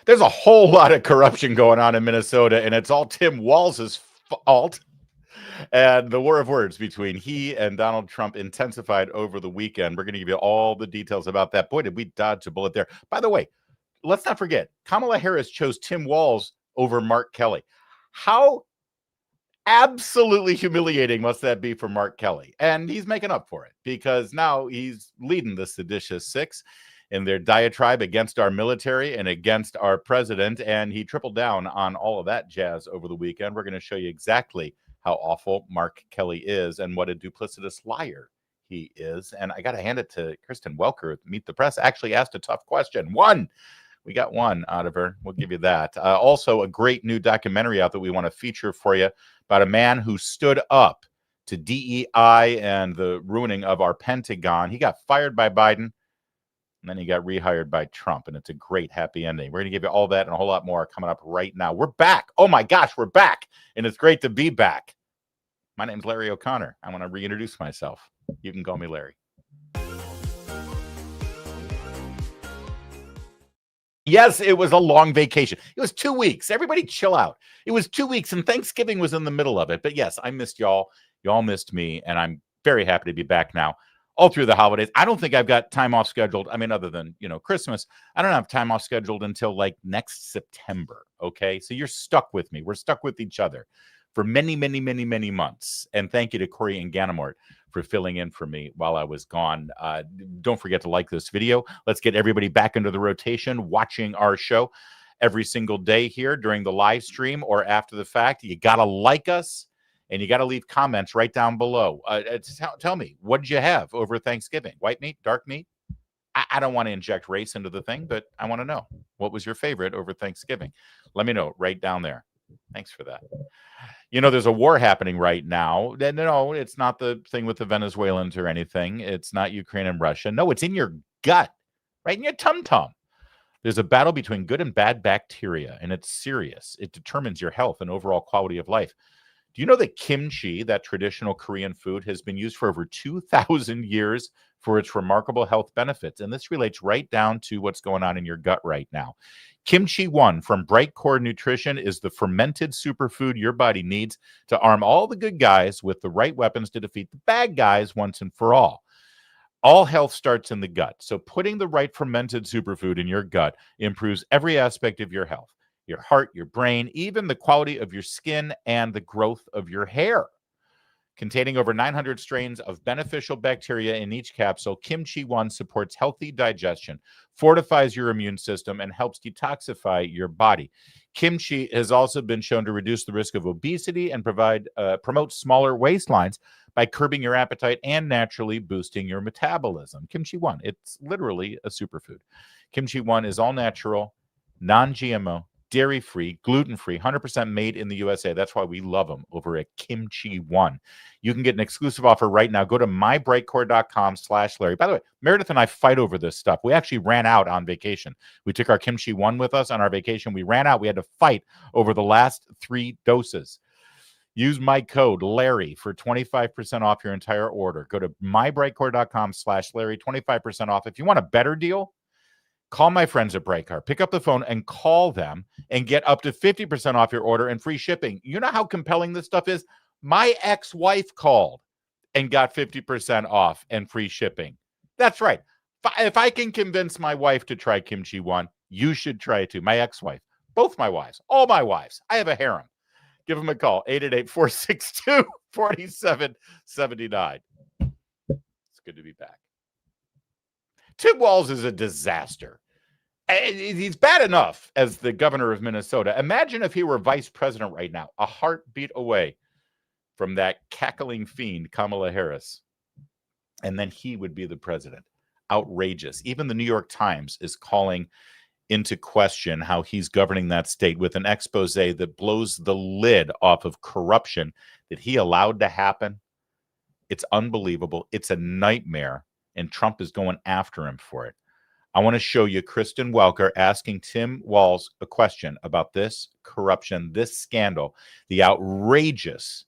There's a whole lot of corruption going on in Minnesota, and it's all Tim Walz's fault. And the war of words between he and Donald Trump intensified over the weekend. We're going to give you all the details about that. Boy, did we dodge a bullet there. By the way, let's not forget, Kamala Harris chose Tim Walz over Mark Kelly. How absolutely humiliating must that be for Mark Kelly? And he's making up for it because now he's leading the seditious six in their diatribe against our military and against our president. And he tripled down on all of that jazz over the weekend. We're going to show you exactly how awful Mark Kelly is and what a duplicitous liar he is. And I got to hand it to Kristen Welker at Meet the Press. Actually asked a tough question. We got one out of her. We'll give you that. Also, a great new documentary out that we want to feature for you about a man who stood up to DEI and the ruining of our Pentagon. He got fired by Biden, and then he got rehired by Trump, and it's a great happy ending. We're going to give you all that and a whole lot more coming up right now. We're back. Oh, my gosh, we're back, and it's great to be back. My name's Larry O'Connor. I want to reintroduce myself. You can call me Larry. Yes, it was a long vacation. It was 2 weeks. Everybody chill out. It was 2 weeks, and Thanksgiving was in the middle of it. But yes, I missed y'all. Y'all missed me, and I'm very happy to be back now all through the holidays. I don't think I've got time off scheduled. I mean, other than, Christmas, I don't have time off scheduled until like next September. Okay, so you're stuck with me. We're stuck with each other for many, many, many, many months. And thank you to Corey and Ganamort for filling in for me while I was gone. Don't forget to like this video. Let's get everybody back into the rotation, watching our show every single day here during the live stream or after the fact. You got to like us, and you got to leave comments right down below. Tell me, what did you have over Thanksgiving? White meat, dark meat? I don't want to inject race into the thing, but I want to know, what was your favorite over Thanksgiving? Let me know right down there. Thanks for that. There's a war happening right now. No, it's not the thing with the Venezuelans or anything. It's not Ukraine and Russia. No, it's in your gut, right in your tum-tum. There's a battle between good and bad bacteria, and it's serious. It determines your health and overall quality of life. Do you know that kimchi, that traditional Korean food, has been used for over 2,000 years for its remarkable health benefits? And this relates right down to what's going on in your gut right now. Kimchi 1 from Brightcore Nutrition is the fermented superfood your body needs to arm all the good guys with the right weapons to defeat the bad guys once and for all. All health starts in the gut. So putting the right fermented superfood in your gut improves every aspect of your health. Your heart, your brain, even the quality of your skin and the growth of your hair. Containing over 900 strains of beneficial bacteria in each capsule, Kimchi 1 supports healthy digestion, fortifies your immune system, and helps detoxify your body. Kimchi has also been shown to reduce the risk of obesity and promote smaller waistlines by curbing your appetite and naturally boosting your metabolism. Kimchi 1, it's literally a superfood. Kimchi 1 is all natural, non-GMO, dairy-free, gluten-free, 100% made in the USA. That's why we love them over at Kimchi 1. You can get an exclusive offer right now. Go to mybrightcore.com/Larry. By the way, Meredith and I fight over this stuff. We actually ran out on vacation. We took our Kimchi 1 with us on our vacation. We ran out. We had to fight over the last 3 doses. Use my code Larry for 25% off your entire order. Go to mybrightcore.com/Larry, 25% off. If you want a better deal, call my friends at Brightcore. Pick up the phone and call them and get up to 50% off your order and free shipping. You know how compelling this stuff is? My ex-wife called and got 50% off and free shipping. That's right. If I can convince my wife to try Kimchi 1, you should try it too. My ex-wife, both my wives, all my wives. I have a harem. Give them a call, 888-462-4779. It's good to be back. Tim Walz is a disaster. He's bad enough as the governor of Minnesota. Imagine if he were vice president right now, a heartbeat away from that cackling fiend, Kamala Harris. And then he would be the president. Outrageous. Even the New York Times is calling into question how he's governing that state with an expose that blows the lid off of corruption that he allowed to happen. It's unbelievable. It's a nightmare. And Trump is going after him for it. I want to show you Kristen Welker asking Tim Walz a question about this corruption, this scandal, the outrageous,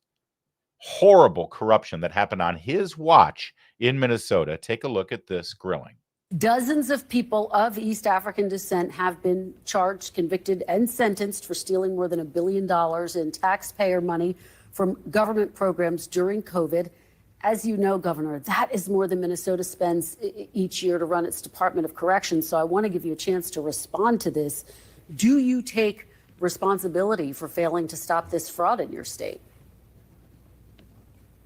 horrible corruption that happened on his watch in Minnesota. Take a look at this grilling. Dozens of people of East African descent have been charged, convicted, and sentenced for stealing more than $1 billion in taxpayer money from government programs during COVID. As you know, Governor, that is more than Minnesota spends each year to run its Department of Corrections. So I want to give you a chance to respond to this. Do you take responsibility for failing to stop this fraud in your state?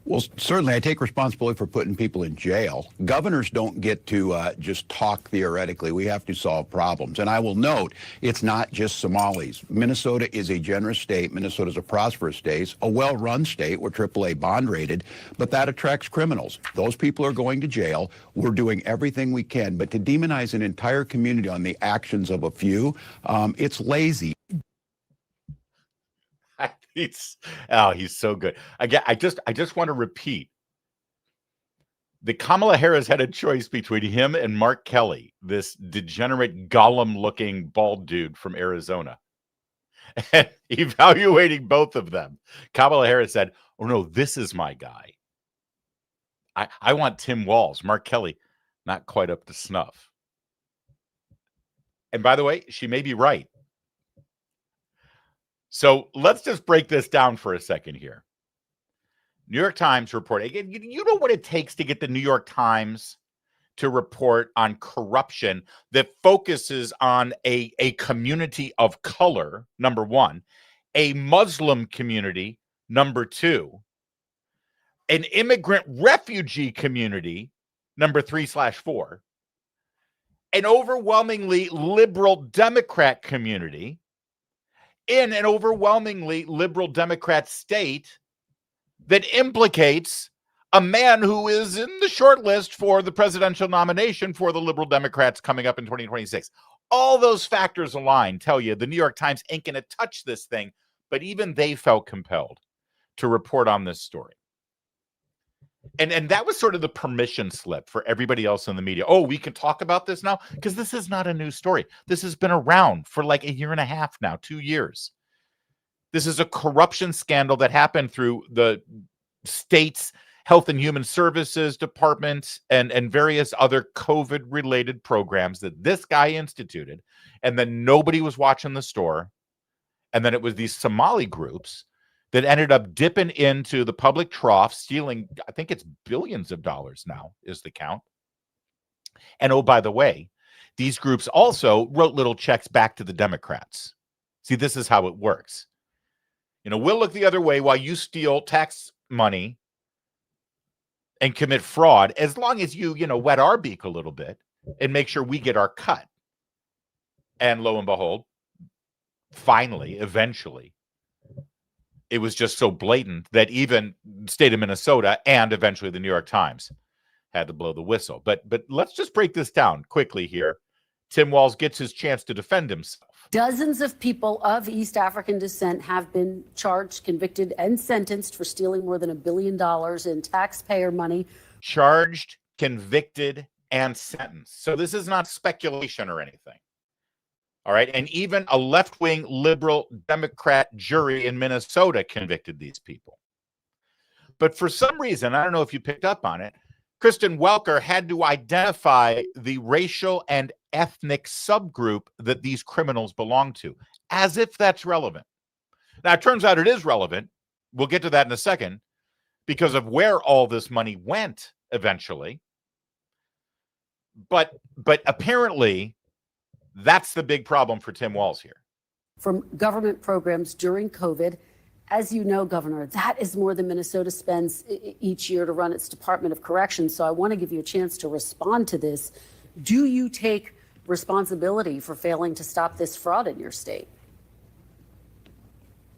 Well, certainly I take responsibility for putting people in jail. Governors don't get to just talk theoretically. We have to solve problems. And I will note, it's not just Somalis. Minnesota is a generous state. Minnesota is a prosperous state, a well-run state. We're AAA bond rated, but that attracts criminals. Those people are going to jail. We're doing everything we can. But to demonize an entire community on the actions of a few, it's lazy. He's so good. Again, I just want to repeat. The Kamala Harris had a choice between him and Mark Kelly, this degenerate Gollum-looking bald dude from Arizona. And evaluating both of them, Kamala Harris said, "Oh no, this is my guy. I want Tim Walz. Mark Kelly, not quite up to snuff." And by the way, she may be right. So let's just break this down for a second here. New York Times report. Again, you know what it takes to get the New York Times to report on corruption that focuses on a community of color, number one, a Muslim community, number two, an immigrant refugee community, number 3/4, an overwhelmingly liberal Democrat community, in an overwhelmingly liberal Democrat state that implicates a man who is in the short list for the presidential nomination for the liberal Democrats coming up in 2026. All those factors aligned tell you the New York Times ain't going to touch this thing, but even they felt compelled to report on this story. And that was sort of the permission slip for everybody else in the media. Oh, we can talk about this now? Because this is not a new story. This has been around for like 1.5 years now, 2 years. This is a corruption scandal that happened through the state's Health and Human Services Department and various other COVID-related programs that this guy instituted. And then nobody was watching the store. And then it was these Somali groups that ended up dipping into the public trough, stealing, I think it's billions of dollars now is the count. And oh, by the way, these groups also wrote little checks back to the Democrats. See, this is how it works. You know, we'll look the other way while you steal tax money and commit fraud, as long as you wet our beak a little bit and make sure we get our cut. And lo and behold, finally, eventually, it was just so blatant that even the state of Minnesota and eventually the New York Times had to blow the whistle. But let's just break this down quickly here. Tim Walz gets his chance to defend himself. Dozens of people of East African descent have been charged, convicted, and sentenced for stealing more than $1 billion in taxpayer money. Charged, convicted, and sentenced. So this is not speculation or anything. All right. And even a left-wing liberal Democrat jury in Minnesota convicted these people. But for some reason, I don't know if you picked up on it, Kristen Welker had to identify the racial and ethnic subgroup that these criminals belong to, as if that's relevant. Now, it turns out it is relevant. We'll get to that in a second because of where all this money went eventually. But apparently, that's the big problem for Tim Walz here. From government programs during COVID. As you know, Governor, that is more than Minnesota spends each year to run its Department of Corrections. So I want to give you a chance to respond to this. Do you take responsibility for failing to stop this fraud in your state?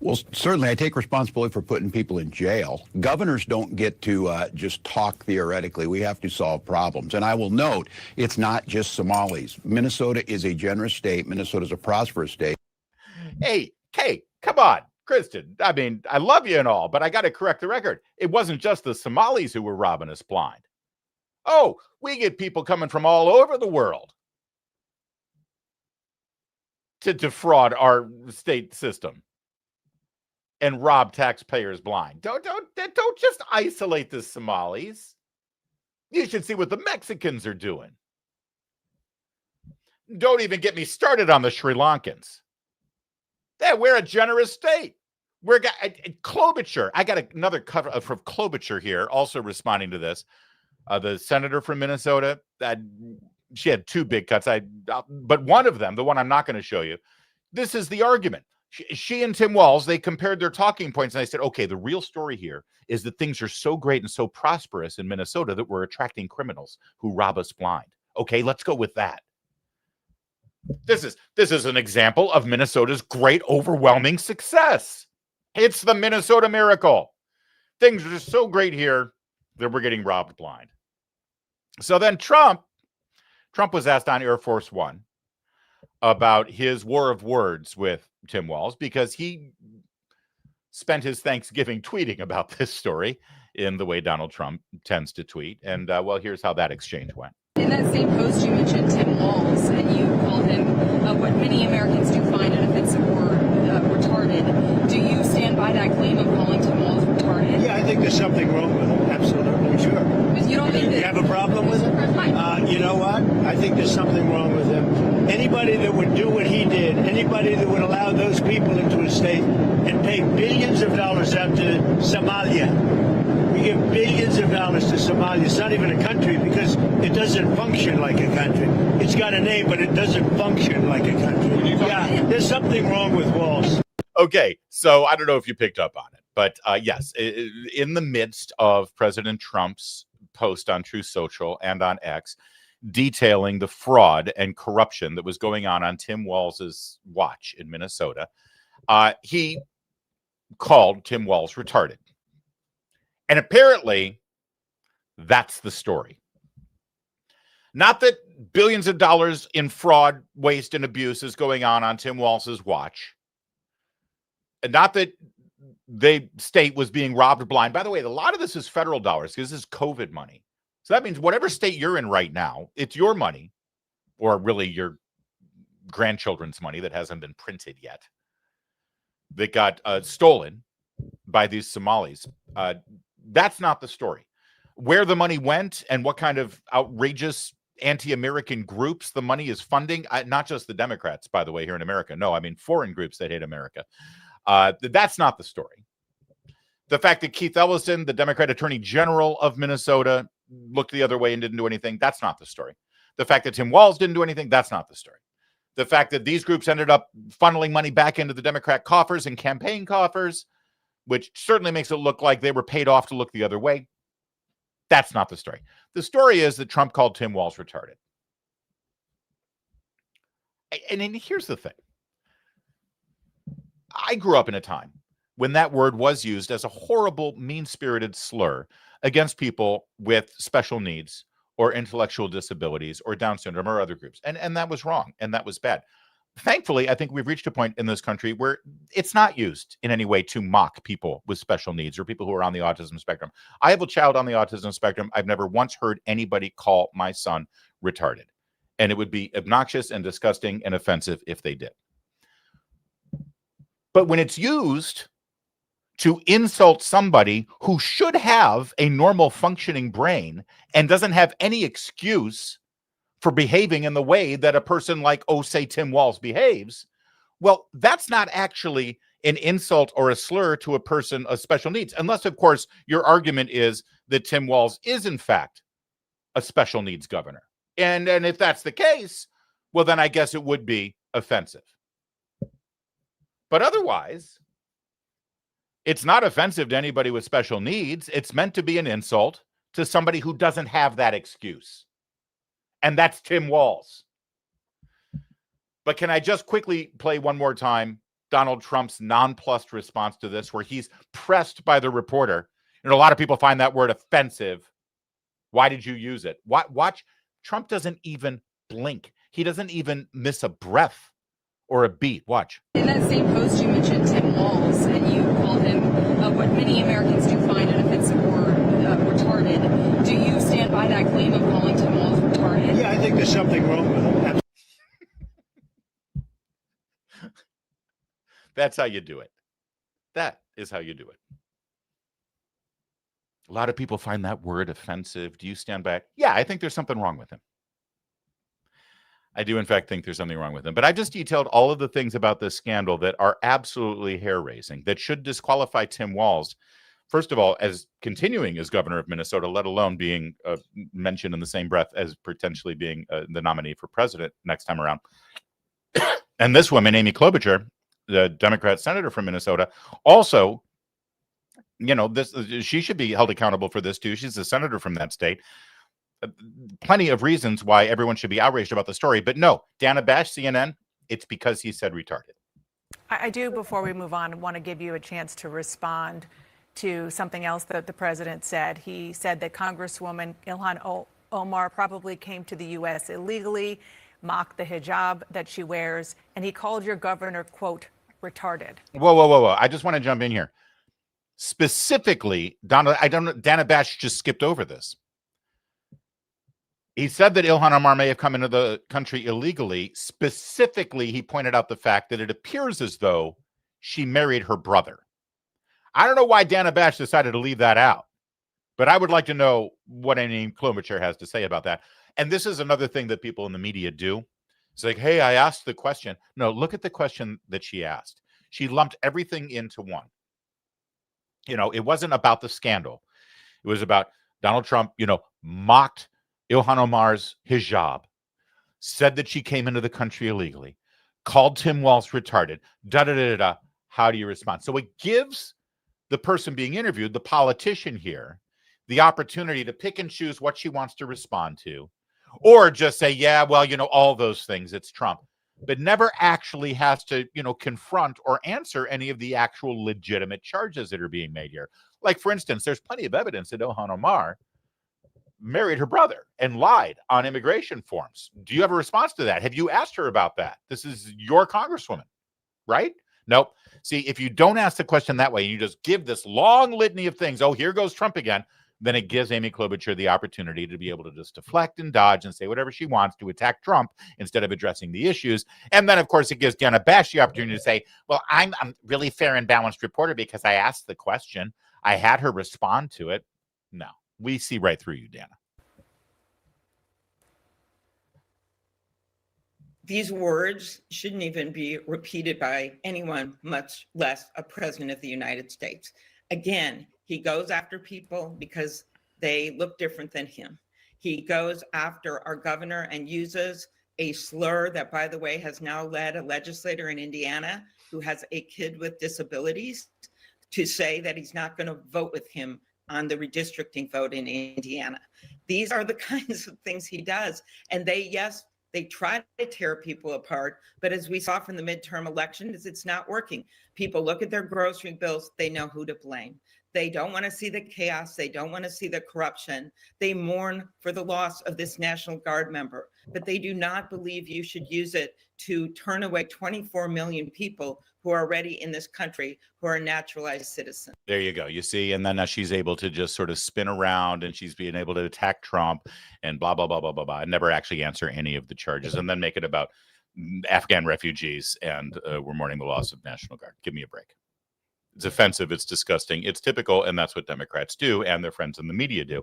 Well, certainly I take responsibility for putting people in jail. Governors don't get to just talk theoretically. We have to solve problems. And I will note, it's not just Somalis. Minnesota is a generous state. Minnesota is a prosperous state. Hey, come on, Kristen. I mean, I love you and all, but I got to correct the record. It wasn't just the Somalis who were robbing us blind. Oh, we get people coming from all over the world to defraud our state system and rob taxpayers blind. Don't just isolate the Somalis. You should see what the Mexicans are doing. Don't even get me started on the Sri Lankans. We're a generous state. We're got Klobuchar. I got another cover from Klobuchar here, also responding to this. The senator from Minnesota, she had two big cuts. But one of them, the one I'm not going to show you, this is the argument. She and Tim Walz, they compared their talking points, and I said, okay, the real story here is that things are so great and so prosperous in Minnesota that we're attracting criminals who rob us blind. Okay, let's go with that. This is an example of Minnesota's great, overwhelming success. It's the Minnesota miracle. Things are just so great here that we're getting robbed blind. So then Trump was asked on Air Force One about his war of words with Tim Walz because he spent his Thanksgiving tweeting about this story in the way Donald Trump tends to tweet. And well, here's how that exchange went. In that same post, you mentioned Tim Walz, and you called him what many Americans do find an offensive word, retarded. Do you stand by that claim of calling Tim Walz retarded? Yeah, I think there's something wrong with him. Absolutely, sure. But you don't think You have a problem with him? You know what? I think there's something wrong with him. Anybody that would do what he did, anybody that would allow those people into a state and pay billions of dollars out to Somalia. We give billions of dollars to Somalia. It's not even a country because it doesn't function like a country. It's got a name, but it doesn't function like a country. Yeah, there's something wrong with Walz. Okay, so I don't know if you picked up on it, but yes, in the midst of President Trump's post on Truth Social and on X, detailing the fraud and corruption that was going on Tim Walz's watch in Minnesota, he called Tim Walz retarded. And apparently, that's the story. Not that billions of dollars in fraud, waste, and abuse is going on Tim Walz's watch. And not that the state was being robbed blind. By the way, a lot of this is federal dollars because this is COVID money. So that means whatever state you're in right now, it's your money, or really your grandchildren's money that hasn't been printed yet, that got stolen by these Somalis. That's not the story. Where the money went and what kind of outrageous anti-American groups the money is funding, not just the Democrats, by the way, here in America. No, I mean foreign groups that hate America. That's not the story. The fact that Keith Ellison, the Democrat Attorney General of Minnesota, looked the other way and didn't do anything, that's not the story. The fact that Tim Walz didn't do anything, that's not the story. The fact that these groups ended up funneling money back into the Democrat coffers and campaign coffers, which certainly makes it look like they were paid off to look the other way, that's not the story. The story is that Trump called Tim Walz retarded. And here's the thing. I grew up in a time when that word was used as a horrible, mean-spirited slur against people with special needs or intellectual disabilities or Down syndrome or other groups. And that was wrong, and that was bad. Thankfully, I think we've reached a point in this country where it's not used in any way to mock people with special needs or people who are on the autism spectrum. I have a child on the autism spectrum. I've never once heard anybody call my son retarded. And it would be obnoxious and disgusting and offensive if they did. But when it's used to insult somebody who should have a normal functioning brain and doesn't have any excuse for behaving in the way that a person like, say, Tim Walz behaves, well, that's not actually an insult or a slur to a person of special needs, unless, of course, your argument is that Tim Walz is, in fact, a special needs governor. And if that's the case, well, then I guess it would be offensive. But otherwise, it's not offensive to anybody with special needs. It's meant to be an insult to somebody who doesn't have that excuse. And that's Tim Walz. But can I just quickly play one more time Donald Trump's nonplussed response to this, where he's pressed by the reporter? And a lot of people find that word offensive. Why did you use it? Watch. Trump doesn't even blink. He doesn't even miss a breath or a beat. Watch. In that same post, you mentioned Tim Walz, and you called him what many Americans do find an offensive word, retarded. Do you stand by that claim of calling Tim Walz retarded? Yeah, I think there's something wrong with him. That's how you do it. That is how you do it. A lot of people find that word offensive. Do you stand back? Yeah, I think there's something wrong with him. I do, in fact, think there's something wrong with him. But I just detailed all of the things about this scandal that are absolutely hair-raising, that should disqualify Tim Walz, first of all, as continuing as governor of Minnesota, let alone being mentioned in the same breath as potentially being the nominee for president next time around. And this woman, Amy Klobuchar, the Democrat senator from Minnesota, also, she should be held accountable for this too. She's a senator from that state. Plenty of reasons why everyone should be outraged about the story. But no, Dana Bash, CNN, it's because he said retarded. I do, before we move on, want to give you a chance to respond to something else that the president said. He said that Congresswoman Ilhan Omar probably came to the U.S. illegally, mocked the hijab that she wears, and he called your governor, quote, retarded. Whoa. I just want to jump in here. Specifically, Dana Bash just skipped over this. He said that Ilhan Omar may have come into the country illegally. Specifically, he pointed out the fact that it appears as though she married her brother. I don't know why Dana Bash decided to leave that out, but I would like to know what Amy Klobuchar has to say about that. And this is another thing that people in the media do. It's like, hey, I asked the question. No, look at the question that she asked. She lumped everything into one. It wasn't about the scandal. It was about Donald Trump, mocked Ilhan Omar's hijab, said that she came into the country illegally, called Tim Walz retarded, da-da-da-da-da. How do you respond? So it gives the person being interviewed, the politician here, the opportunity to pick and choose what she wants to respond to, or just say, yeah, well, all those things, it's Trump, but never actually has to, confront or answer any of the actual legitimate charges that are being made here. Like, for instance, there's plenty of evidence that Ilhan Omar married her brother and lied on immigration forms. Do you have a response to that? Have you asked her about that? This is your congresswoman, right? Nope. See, if you don't ask the question that way, and you just give this long litany of things, oh, here goes Trump again, then it gives Amy Klobuchar the opportunity to be able to just deflect and dodge and say whatever she wants to attack Trump instead of addressing the issues. And then, of course, it gives Dana Bash the opportunity to say, well, I'm really fair and balanced reporter because I asked the question. I had her respond to it. No. We see right through you, Dana. These words shouldn't even be repeated by anyone, much less a president of the United States. Again, he goes after people because they look different than him. He goes after our governor and uses a slur that, by the way, has now led a legislator in Indiana who has a kid with disabilities to say that he's not going to vote with him on the redistricting vote in Indiana. These are the kinds of things he does. And they try to tear people apart, but as we saw from the midterm elections, it's not working. People look at their grocery bills, they know who to blame. They don't want to see the chaos. They don't want to see the corruption. They mourn for the loss of this National Guard member, but they do not believe you should use it to turn away 24 million people who are already in this country, who are naturalized citizens. There you go. You see, and then she's able to just sort of spin around and she's being able to attack Trump and blah, blah, blah, blah, blah, blah, and never actually answer any of the charges and then make it about Afghan refugees and we're mourning the loss of National Guard. Give me a break. It's offensive. It's disgusting. It's typical. And that's what Democrats do and their friends in the media do.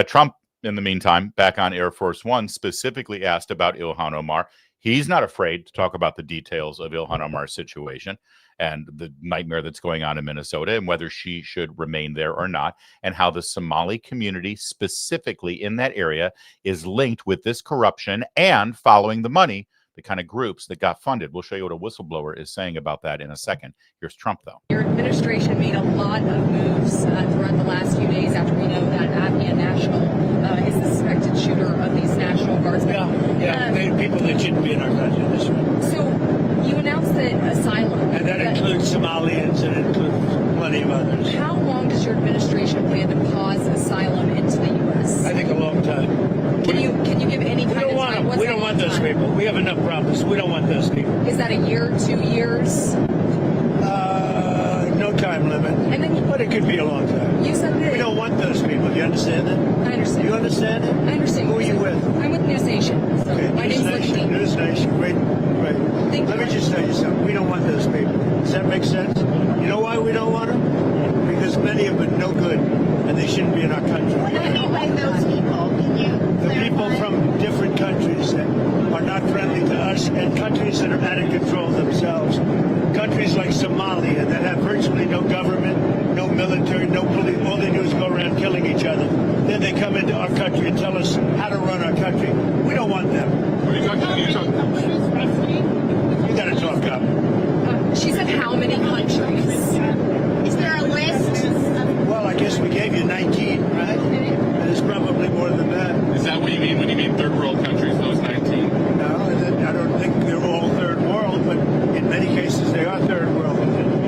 Trump, in the meantime, back on Air Force One, specifically asked about Ilhan Omar. He's not afraid to talk about the details of Ilhan Omar's situation and the nightmare that's going on in Minnesota and whether she should remain there or not, and how the Somali community specifically in that area is linked with this corruption and following the money, the kind of groups that got funded. We'll show you what a whistleblower is saying about that in a second. Here's Trump, though. Your administration made a lot of moves throughout the last few days after we know that Afghan national is the suspected shooter of these National Guardsmen. Yeah, people that shouldn't be in our country this way. So you announced that asylum. And that includes Somalians and it includes plenty of others. How long does your administration plan to pause asylum into the U.S.? I think a long time. Can you give any kind of time? We don't want those people. We have enough problems. We don't want those people. Is that a year, 2 years? No time limit. And then but it could be a long time. You said that we don't want those people. You understand that? I understand. You understand it? I understand. Who are you with? I'm with News Nation. So Okay, my News name's Nation. Lindsay. News Nation. Great. Let me just tell you something. We don't want those people. Does that make sense? You know why we don't want them? Because because many of them are no good, and they shouldn't be in our country. What do you mean by those people? Can you The people from different countries that are not friendly to us, and countries that are out of control themselves. Countries like Somalia that have virtually no government, no military, no police. All they do is go around killing each other. Then they come into our country and tell us how to run our country. We don't want them. What are you talking about? You got to talk up. She said how many countries? Is there a list? Well, I guess we gave you 19, right? And it's probably more than that. Is that what you mean when you mean third world countries, those 19? No, I don't think they're all third world, but in many cases they are third world.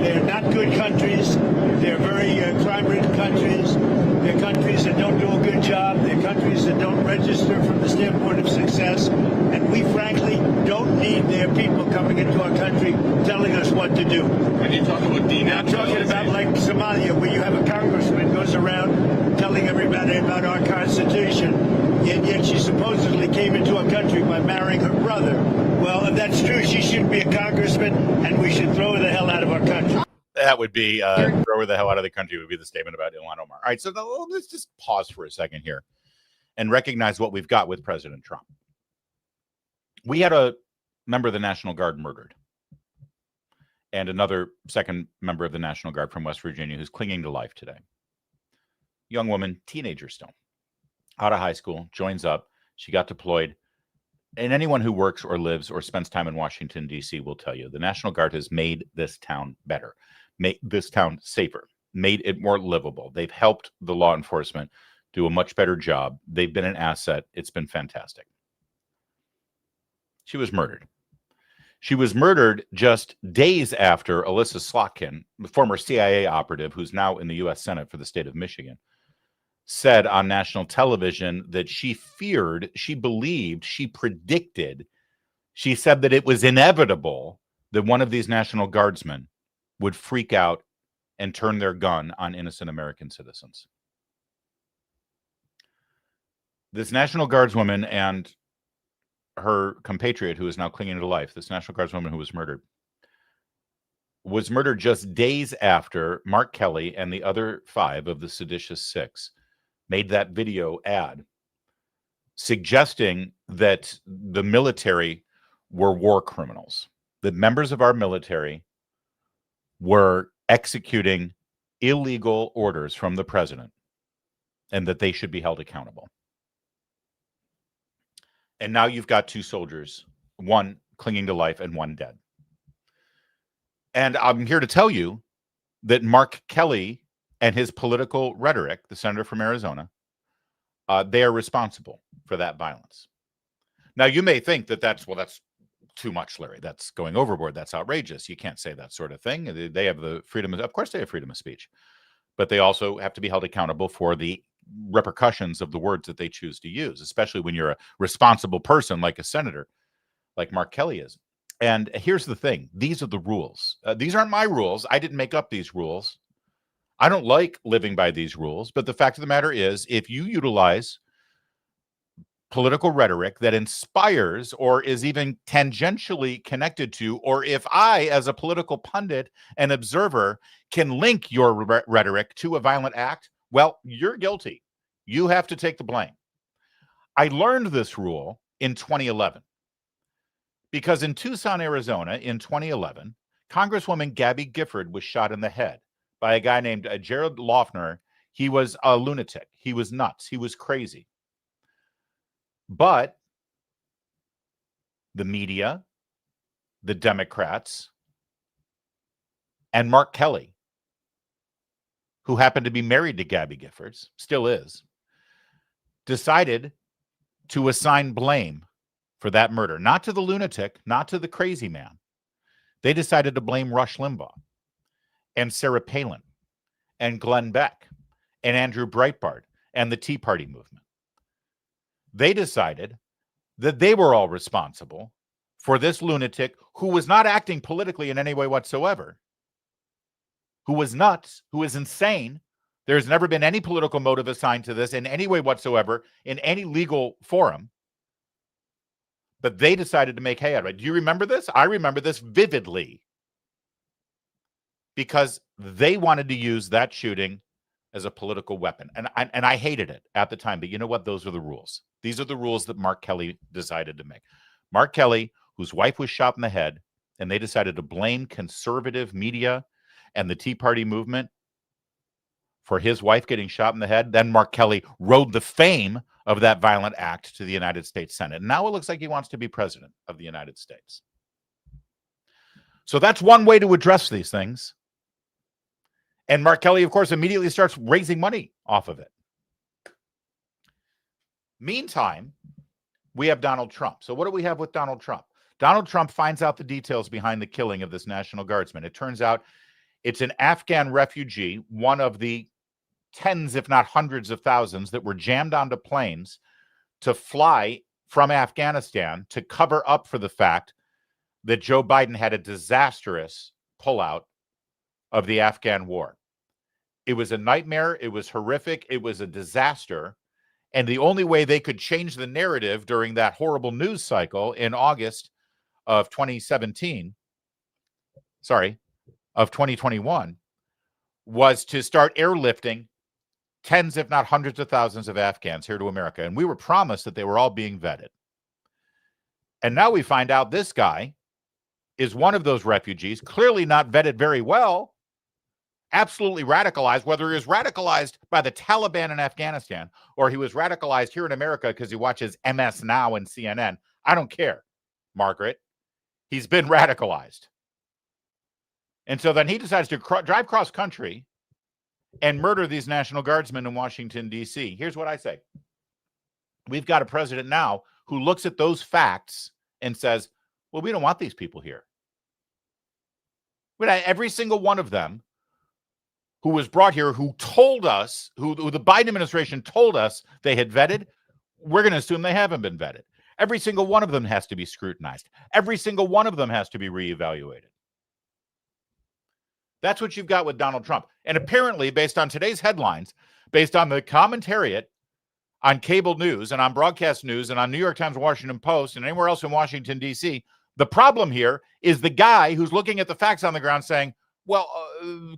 They're not good countries. They're very crime-ridden countries. They're countries that don't do a good job. They're countries that don't register from the standpoint of success. And we, frankly, don't need their people coming into our country telling us what to do. When you talk about I'm talking about like Somalia, where you have a congressman goes around telling everybody about our Constitution, and yet she supposedly came into our country by marrying her brother. Well, if that's true, she shouldn't be a congressman, and we should throw her the hell out of our country. That would be throw her the hell out of the country would be the statement about Ilhan Omar. All right, so now let's just pause for a second here and recognize what we've got with President Trump. We had a member of the National Guard murdered, and another second member of the National Guard from West Virginia who's clinging to life today. Young woman, teenager still, out of high school, joins up. She got deployed. And anyone who works or lives or spends time in Washington, D.C. will tell you the National Guard has made this town better, made this town safer, made it more livable. They've helped the law enforcement do a much better job. They've been an asset. It's been fantastic. She was murdered. She was murdered just days after Alyssa Slotkin, the former CIA operative who's now in the U.S. Senate for the state of Michigan, said on national television that she feared, she believed, she predicted, she said that it was inevitable that one of these National Guardsmen would freak out and turn their gun on innocent American citizens. This National Guardswoman and her compatriot, who is now clinging to life, this National Guardswoman who was murdered just days after Mark Kelly and the other 5 of the seditious 6 made that video ad suggesting that the military were war criminals, that members of our military were executing illegal orders from the president, and that they should be held accountable. And now you've got 2 soldiers, one clinging to life and one dead. And I'm here to tell you that Mark Kelly and his political rhetoric, the senator from Arizona, they are responsible for that violence. Now, you may think that that's too much, Larry. That's going overboard. That's outrageous. You can't say that sort of thing. They have the freedom of course they have freedom of speech, but they also have to be held accountable for the repercussions of the words that they choose to use, especially when you're a responsible person like a senator, like Mark Kelly is. And here's the thing. These are the rules. These aren't my rules. I didn't make up these rules. I don't like living by these rules, but the fact of the matter is, if you utilize political rhetoric that inspires or is even tangentially connected to, or if I, as a political pundit and observer, can link your rhetoric to a violent act, well, you're guilty. You have to take the blame. I learned this rule in 2011 because in Tucson, Arizona, in 2011, Congresswoman Gabby Gifford was shot in the head by a guy named Jared Loughner. He was a lunatic. He was nuts. He was crazy. But the media, the Democrats, and Mark Kelly, who happened to be married to Gabby Giffords, still is, decided to assign blame for that murder. Not to the lunatic, not to the crazy man. They decided to blame Rush Limbaugh and Sarah Palin and Glenn Beck and Andrew Breitbart and the Tea Party movement. They decided that they were all responsible for this lunatic who was not acting politically in any way whatsoever, who was nuts, who is insane. There's never been any political motive assigned to this in any way whatsoever in any legal forum. But they decided to make hay out of it. Do you remember this? I remember this vividly. because they wanted to use that shooting as a political weapon. And I hated it at the time. But you know what? Those are the rules. These are the rules that Mark Kelly decided to make. Mark Kelly, whose wife was shot in the head, and they decided to blame conservative media and the Tea Party movement for his wife getting shot in the head. Then Mark Kelly rode the fame of that violent act to the United States Senate. And now it looks like he wants to be president of the United States. So that's one way to address these things. And Mark Kelly, of course, immediately starts raising money off of it. Meantime, we have Donald Trump. So what do we have with Donald Trump? Donald Trump finds out the details behind the killing of this National Guardsman. It turns out it's an Afghan refugee, one of the tens, if not hundreds of thousands that were jammed onto planes to fly from Afghanistan to cover up for the fact that Joe Biden had a disastrous pullout of the Afghan war. It was a nightmare. It was horrific. It was a disaster. And the only way they could change the narrative during that horrible news cycle in August of 2021 was to start airlifting tens, if not hundreds of thousands of Afghans here to America. And we were promised that they were all being vetted. And now we find out this guy is one of those refugees, clearly not vetted very well, absolutely radicalized, whether he was radicalized by the Taliban in Afghanistan or he was radicalized here in America because he watches MS Now and CNN. I don't care, Margaret. He's been radicalized. And so then he decides to drive cross country and murder these National Guardsmen in Washington, D.C. Here's what I say. We've got a president now who looks at those facts and says, well, we don't want these people here. But every single one of them who was brought here, who told us, who the Biden administration told us they had vetted, we're going to assume they haven't been vetted. Every single one of them has to be scrutinized. Every single one of them has to be reevaluated. That's what you've got with Donald Trump. And apparently, based on today's headlines, based on the commentariat on cable news and on broadcast news and on New York Times, Washington Post, and anywhere else in Washington, D.C., the problem here is the guy who's looking at the facts on the ground saying, well,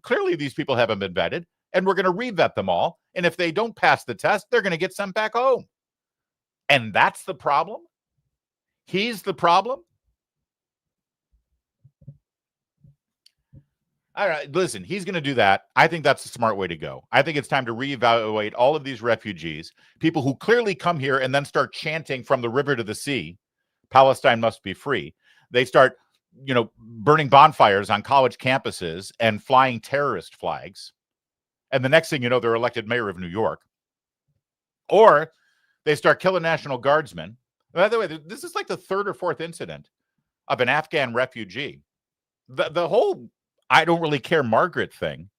clearly these people haven't been vetted, and we're going to revet them all. And if they don't pass the test, they're going to get sent back home. And that's the problem? He's the problem? All right, listen, he's going to do that. I think that's the smart way to go. I think it's time to reevaluate all of these refugees, people who clearly come here and then start chanting from the river to the sea, Palestine must be free. They start, burning bonfires on college campuses and flying terrorist flags. And the next thing you know, they're elected mayor of New York. Or they start killing National Guardsmen. By the way, this is like the third or fourth incident of an Afghan refugee. The whole I don't really care Margaret thing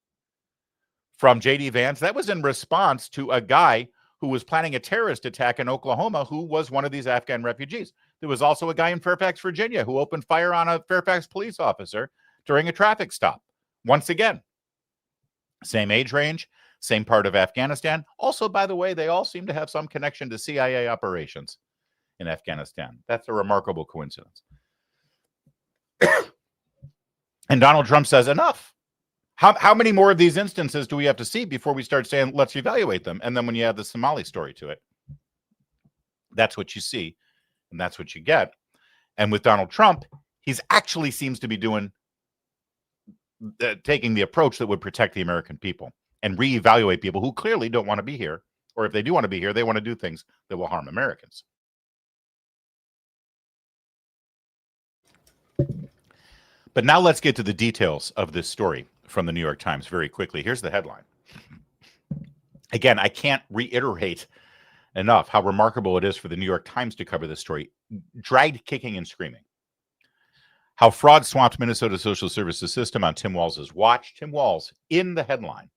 from J.D. Vance, that was in response to a guy who was planning a terrorist attack in Oklahoma who was one of these Afghan refugees. There was also a guy in Fairfax, Virginia, who opened fire on a Fairfax police officer during a traffic stop. Once again, same age range, same part of Afghanistan. Also, by the way, they all seem to have some connection to CIA operations in Afghanistan. That's a remarkable coincidence. And Donald Trump says, enough. How many more of these instances do we have to see before we start saying, let's evaluate them? And then when you add the Somali story to it, that's what you see. And that's what you get. And with Donald Trump, he's actually seems to be taking the approach that would protect the American people and reevaluate people who clearly don't want to be here. Or if they do want to be here, they want to do things that will harm Americans. But now let's get to the details of this story from the New York Times very quickly. Here's the headline. Again, I can't reiterate enough how remarkable it is for the New York Times to cover this story. Dragged kicking and screaming. How fraud swamped Minnesota social services system on Tim Walz's watch. Tim Walz in the headline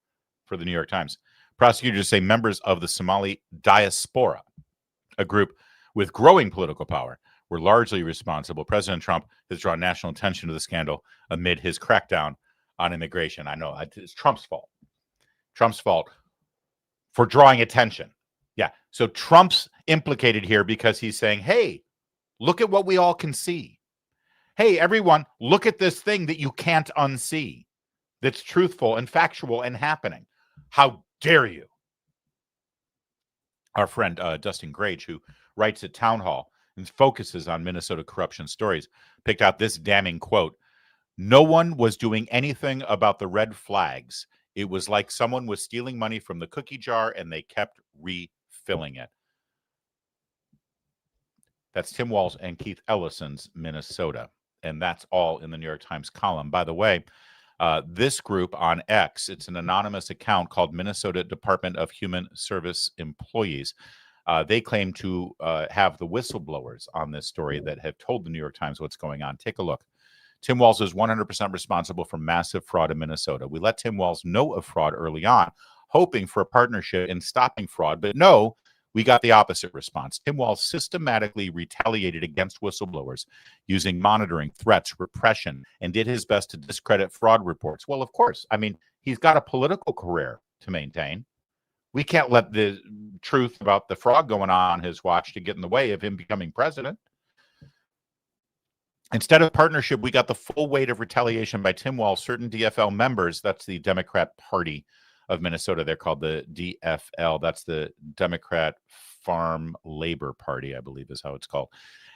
for the New York Times. Prosecutors say members of the Somali diaspora, a group with growing political power, were largely responsible. President Trump has drawn national attention to the scandal amid his crackdown on immigration. I know it's Trump's fault. Trump's fault for drawing attention. Yeah. So Trump's implicated here because he's saying, hey, look at what we all can see. Hey, everyone, look at this thing that you can't unsee. that's truthful and factual and happening. How dare you? Our friend Dustin Grage, who writes at Town Hall and focuses on Minnesota corruption stories, picked out this damning quote. No one was doing anything about the red flags. It was like someone was stealing money from the cookie jar and they kept refilling it. That's Tim Walz and Keith Ellison's Minnesota. And that's all in the New York Times column. By the way, this group on X, it's an anonymous account called Minnesota Department of Human Service Employees. They claim to have the whistleblowers on this story that have told the New York Times what's going on. Take a look. Tim Walz is 100% responsible for massive fraud in Minnesota. We let Tim Walz know of fraud early on, hoping for a partnership in stopping fraud, but no, we got the opposite response. Tim Walz systematically retaliated against whistleblowers using monitoring, threats, repression, and did his best to discredit fraud reports. Well, of course, I mean, he's got a political career to maintain. We can't let the truth about the fraud going on his watch to get in the way of him becoming president. Instead of partnership, we got the full weight of retaliation by Tim Walz, certain DFL members. That's the Democrat Party of Minnesota. They're called the DFL. That's the Democrat Farm Labor Party, I believe is how it's called.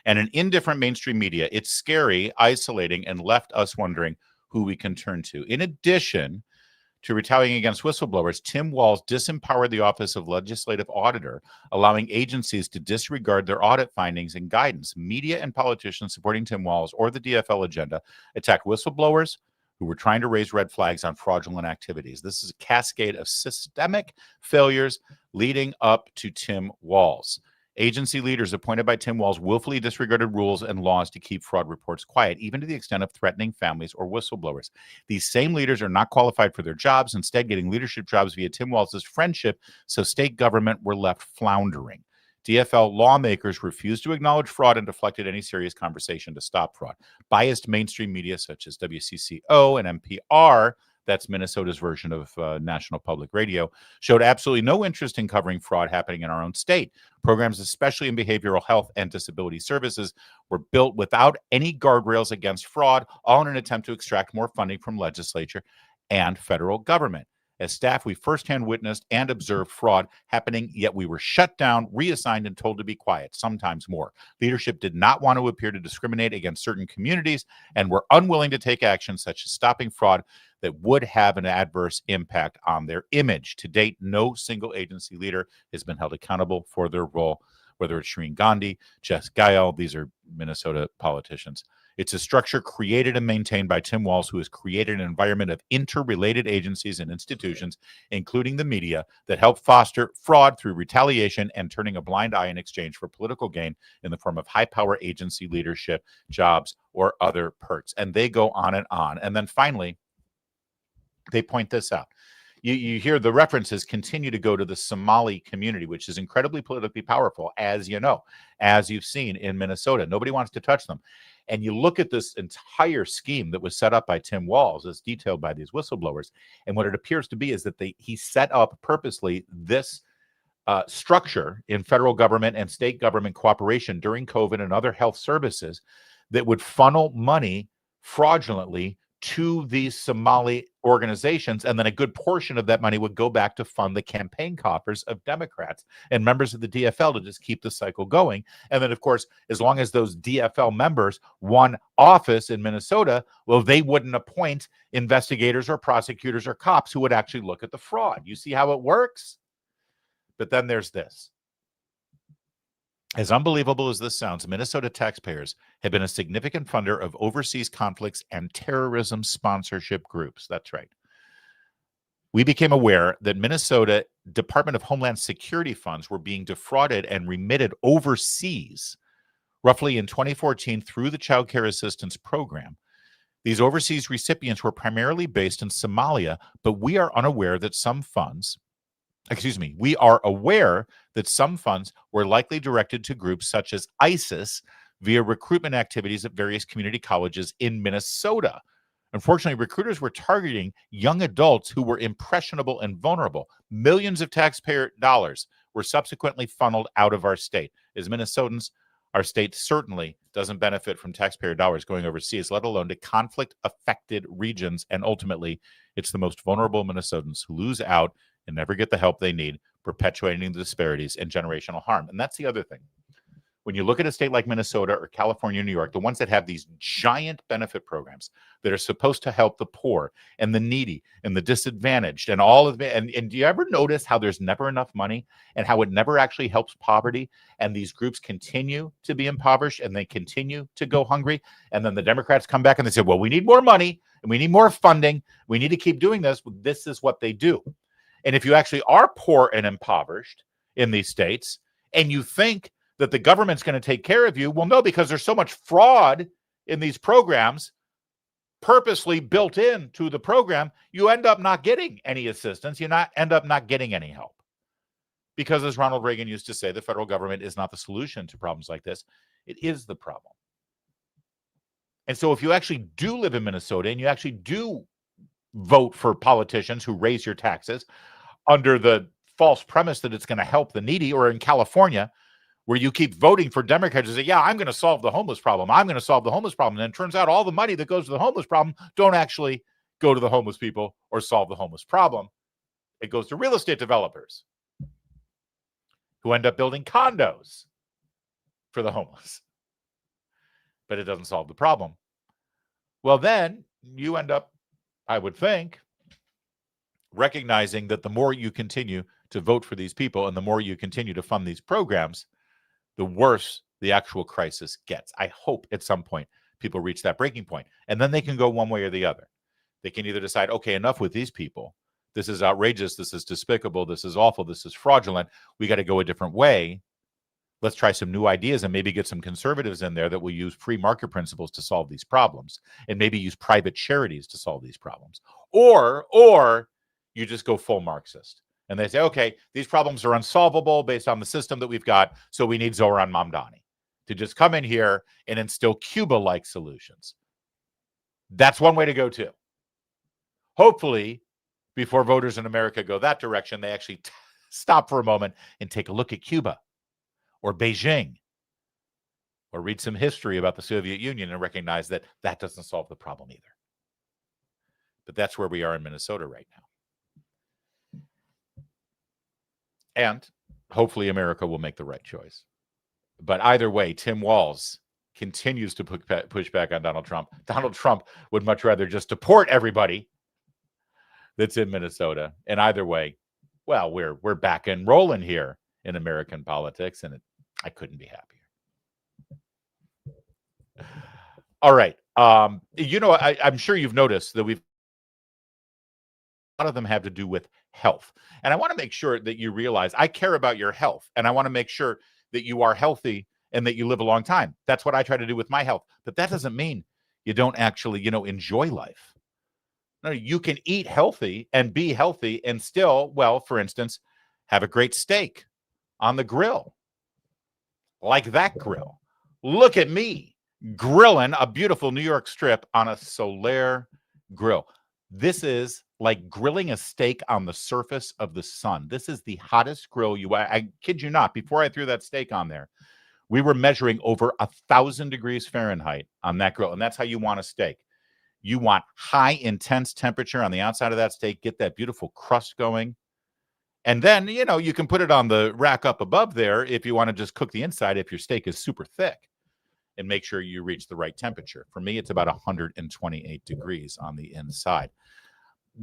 And an indifferent mainstream media. It's scary, isolating, and left us wondering who we can turn to. In addition to retaliating against whistleblowers, Tim Walz disempowered the Office of Legislative Auditor, allowing agencies to disregard their audit findings and guidance. Media and politicians supporting Tim Walz or the DFL agenda attack whistleblowers who were trying to raise red flags on fraudulent activities. This is a cascade of systemic failures leading up to Tim Walz. Agency leaders appointed by Tim Walz willfully disregarded rules and laws to keep fraud reports quiet, even to the extent of threatening families or whistleblowers. These same leaders are not qualified for their jobs, instead getting leadership jobs via Tim Walz's friendship, so state government were left floundering. DFL lawmakers refused to acknowledge fraud and deflected any serious conversation to stop fraud. Biased mainstream media such as WCCO and NPR, that's Minnesota's version of National Public Radio, showed absolutely no interest in covering fraud happening in our own state. Programs, especially in behavioral health and disability services, were built without any guardrails against fraud, all in an attempt to extract more funding from legislature and federal government. As staff, we firsthand witnessed and observed fraud happening, yet we were shut down, reassigned, and told to be quiet, sometimes more. Leadership did not want to appear to discriminate against certain communities and were unwilling to take action such as stopping fraud that would have an adverse impact on their image. To date, no single agency leader has been held accountable for their role, whether it's Shreen Gandhi, Jess Gael, these are Minnesota politicians. It's a structure created and maintained by Tim Walz, who has created an environment of interrelated agencies and institutions, including the media, that help foster fraud through retaliation and turning a blind eye in exchange for political gain in the form of high-power agency leadership, jobs, or other perks. And they go on and on. And then finally, they point this out. You hear the references continue to go to the Somali community, which is incredibly politically powerful, as you know, as you've seen in Minnesota. Nobody wants to touch them. And you look at this entire scheme that was set up by Tim Walz, as detailed by these whistleblowers, and what it appears to be is that he set up purposely this structure in federal government and state government cooperation during COVID and other health services that would funnel money fraudulently to these Somali organizations, and then a good portion of that money would go back to fund the campaign coffers of Democrats and members of the DFL to just keep the cycle going. And then, of course, as long as those DFL members won office in Minnesota, well, they wouldn't appoint investigators or prosecutors or cops who would actually look at the fraud. You see how it works? But then there's this. As unbelievable as this sounds, Minnesota taxpayers have been a significant funder of overseas conflicts and terrorism sponsorship groups. That's right. We became aware that Minnesota Department of Homeland Security funds were being defrauded and remitted overseas, roughly in 2014 through the Child Care Assistance Program. These overseas recipients were primarily based in Somalia, but we are aware that some funds were likely directed to groups such as ISIS via recruitment activities at various community colleges in Minnesota. Unfortunately, recruiters were targeting young adults who were impressionable and vulnerable. Millions of taxpayer dollars were subsequently funneled out of our state. As Minnesotans, Our state certainly doesn't benefit from taxpayer dollars going overseas, let alone to conflict-affected regions. And ultimately, it's the most vulnerable Minnesotans who lose out and never get the help they need, perpetuating the disparities and generational harm. And that's the other thing. When you look at a state like Minnesota or California, New York, the ones that have these giant benefit programs that are supposed to help the poor and the needy and the disadvantaged and all of it. And do you ever notice how there's never enough money and how it never actually helps poverty? And these groups continue to be impoverished and they continue to go hungry. And then the Democrats come back and they say, well, we need more money and we need more funding. We need to keep doing this. This is what they do. And if you actually are poor and impoverished in these states and you think that the government's going to take care of you, well, no, because there's so much fraud in these programs purposely built into the program, you end up not getting any assistance. You end up not getting any help. Because as Ronald Reagan used to say, the federal government is not the solution to problems like this. It is the problem. And so if you actually do live in Minnesota and you actually do vote for politicians who raise your taxes under the false premise that it's going to help the needy, or in California, where you keep voting for Democrats and say, yeah, I'm going to solve the homeless problem. I'm going to solve the homeless problem. And it turns out all the money that goes to the homeless problem don't actually go to the homeless people or solve the homeless problem. It goes to real estate developers who end up building condos for the homeless. But it doesn't solve the problem. Well, then you end up, I would think, recognizing that the more you continue to vote for these people and the more you continue to fund these programs, the worse the actual crisis gets. I hope at some point people reach that breaking point, and then they can go one way or the other. They can either decide, okay, enough with these people. This is outrageous. This is despicable. This is awful. This is fraudulent. We got to go a different way. Let's try some new ideas and maybe get some conservatives in there that will use free market principles to solve these problems, and maybe use private charities to solve these problems. Or you just go full Marxist. And they say, okay, these problems are unsolvable based on the system that we've got, so we need Zoran Mamdani to just come in here and instill Cuba-like solutions. That's one way to go too. Hopefully, before voters in America go that direction, they actually stop for a moment and take a look at Cuba or Beijing or read some history about the Soviet Union and recognize that that doesn't solve the problem either. But that's where we are in Minnesota right now. And hopefully America will make the right choice. But either way, Tim Walz continues to push back on Donald Trump. Donald Trump would much rather just deport everybody that's in Minnesota. And either way, well, we're back and rolling here in American politics, and I couldn't be happier. All right. I'm sure you've noticed that a lot of them have to do with health. And I want to make sure that you realize I care about your health, and I want to make sure that you are healthy and that you live a long time. That's what I try to do with my health. But that doesn't mean you don't actually, enjoy life. No, you can eat healthy and be healthy and still, well, for instance, have a great steak on the grill. Like that grill. Look at me grilling a beautiful New York strip on a Solaire grill. This is like grilling a steak on the surface of the sun. This is the hottest grill I kid you not, before I threw that steak on there, we were measuring over 1,000 degrees Fahrenheit on that grill. And that's how you want a steak. You want high, intense temperature on the outside of that steak, get that beautiful crust going. And then, you can put it on the rack up above there if you want to just cook the inside if your steak is super thick, and make sure you reach the right temperature. For me, it's about 128 degrees on the inside.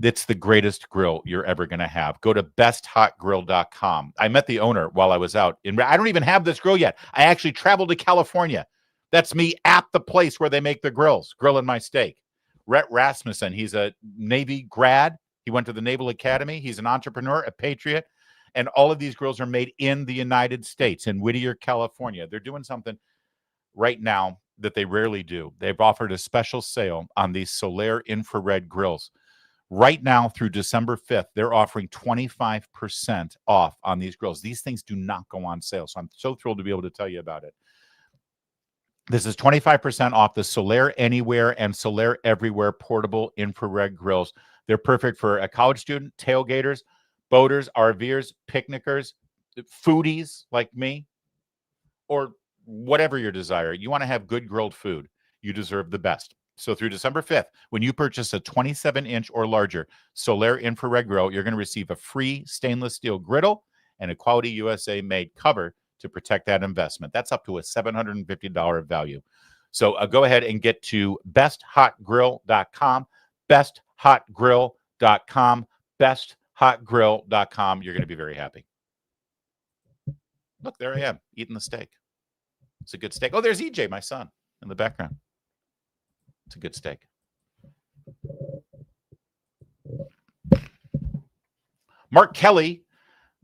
It's the greatest grill you're ever going to have. Go to besthotgrill.com. I met the owner while I was out. I don't even have this grill yet. I actually traveled to California. That's me at the place where they make the grills, grilling my steak. Rhett Rasmussen, he's a Navy grad. He went to the Naval Academy. He's an entrepreneur, a patriot. And all of these grills are made in the United States, in Whittier, California. They're doing something right now that they rarely do. They've offered a special sale on these Solaire infrared grills. Right now through December 5th, they're offering 25% off on these grills. These things do not go on sale, so I'm so thrilled to be able to tell you about it. This is 25% off the Solaire Anywhere and Solaire Everywhere portable infrared grills. They're perfect for a college student, tailgaters, boaters, RVers, picnickers, foodies like me, or whatever your desire. You want to have good grilled food. You deserve the best. So through December 5th, when you purchase a 27-inch or larger Solaire infrared grill, you're going to receive a free stainless steel griddle and a quality USA made cover to protect that investment. That's up to a $750 value. So go ahead and get to besthotgrill.com, besthotgrill.com, besthotgrill.com. You're going to be very happy. Look, there I am eating the steak. It's a good steak. Oh, there's EJ, my son, in the background. It's a good steak. Mark Kelly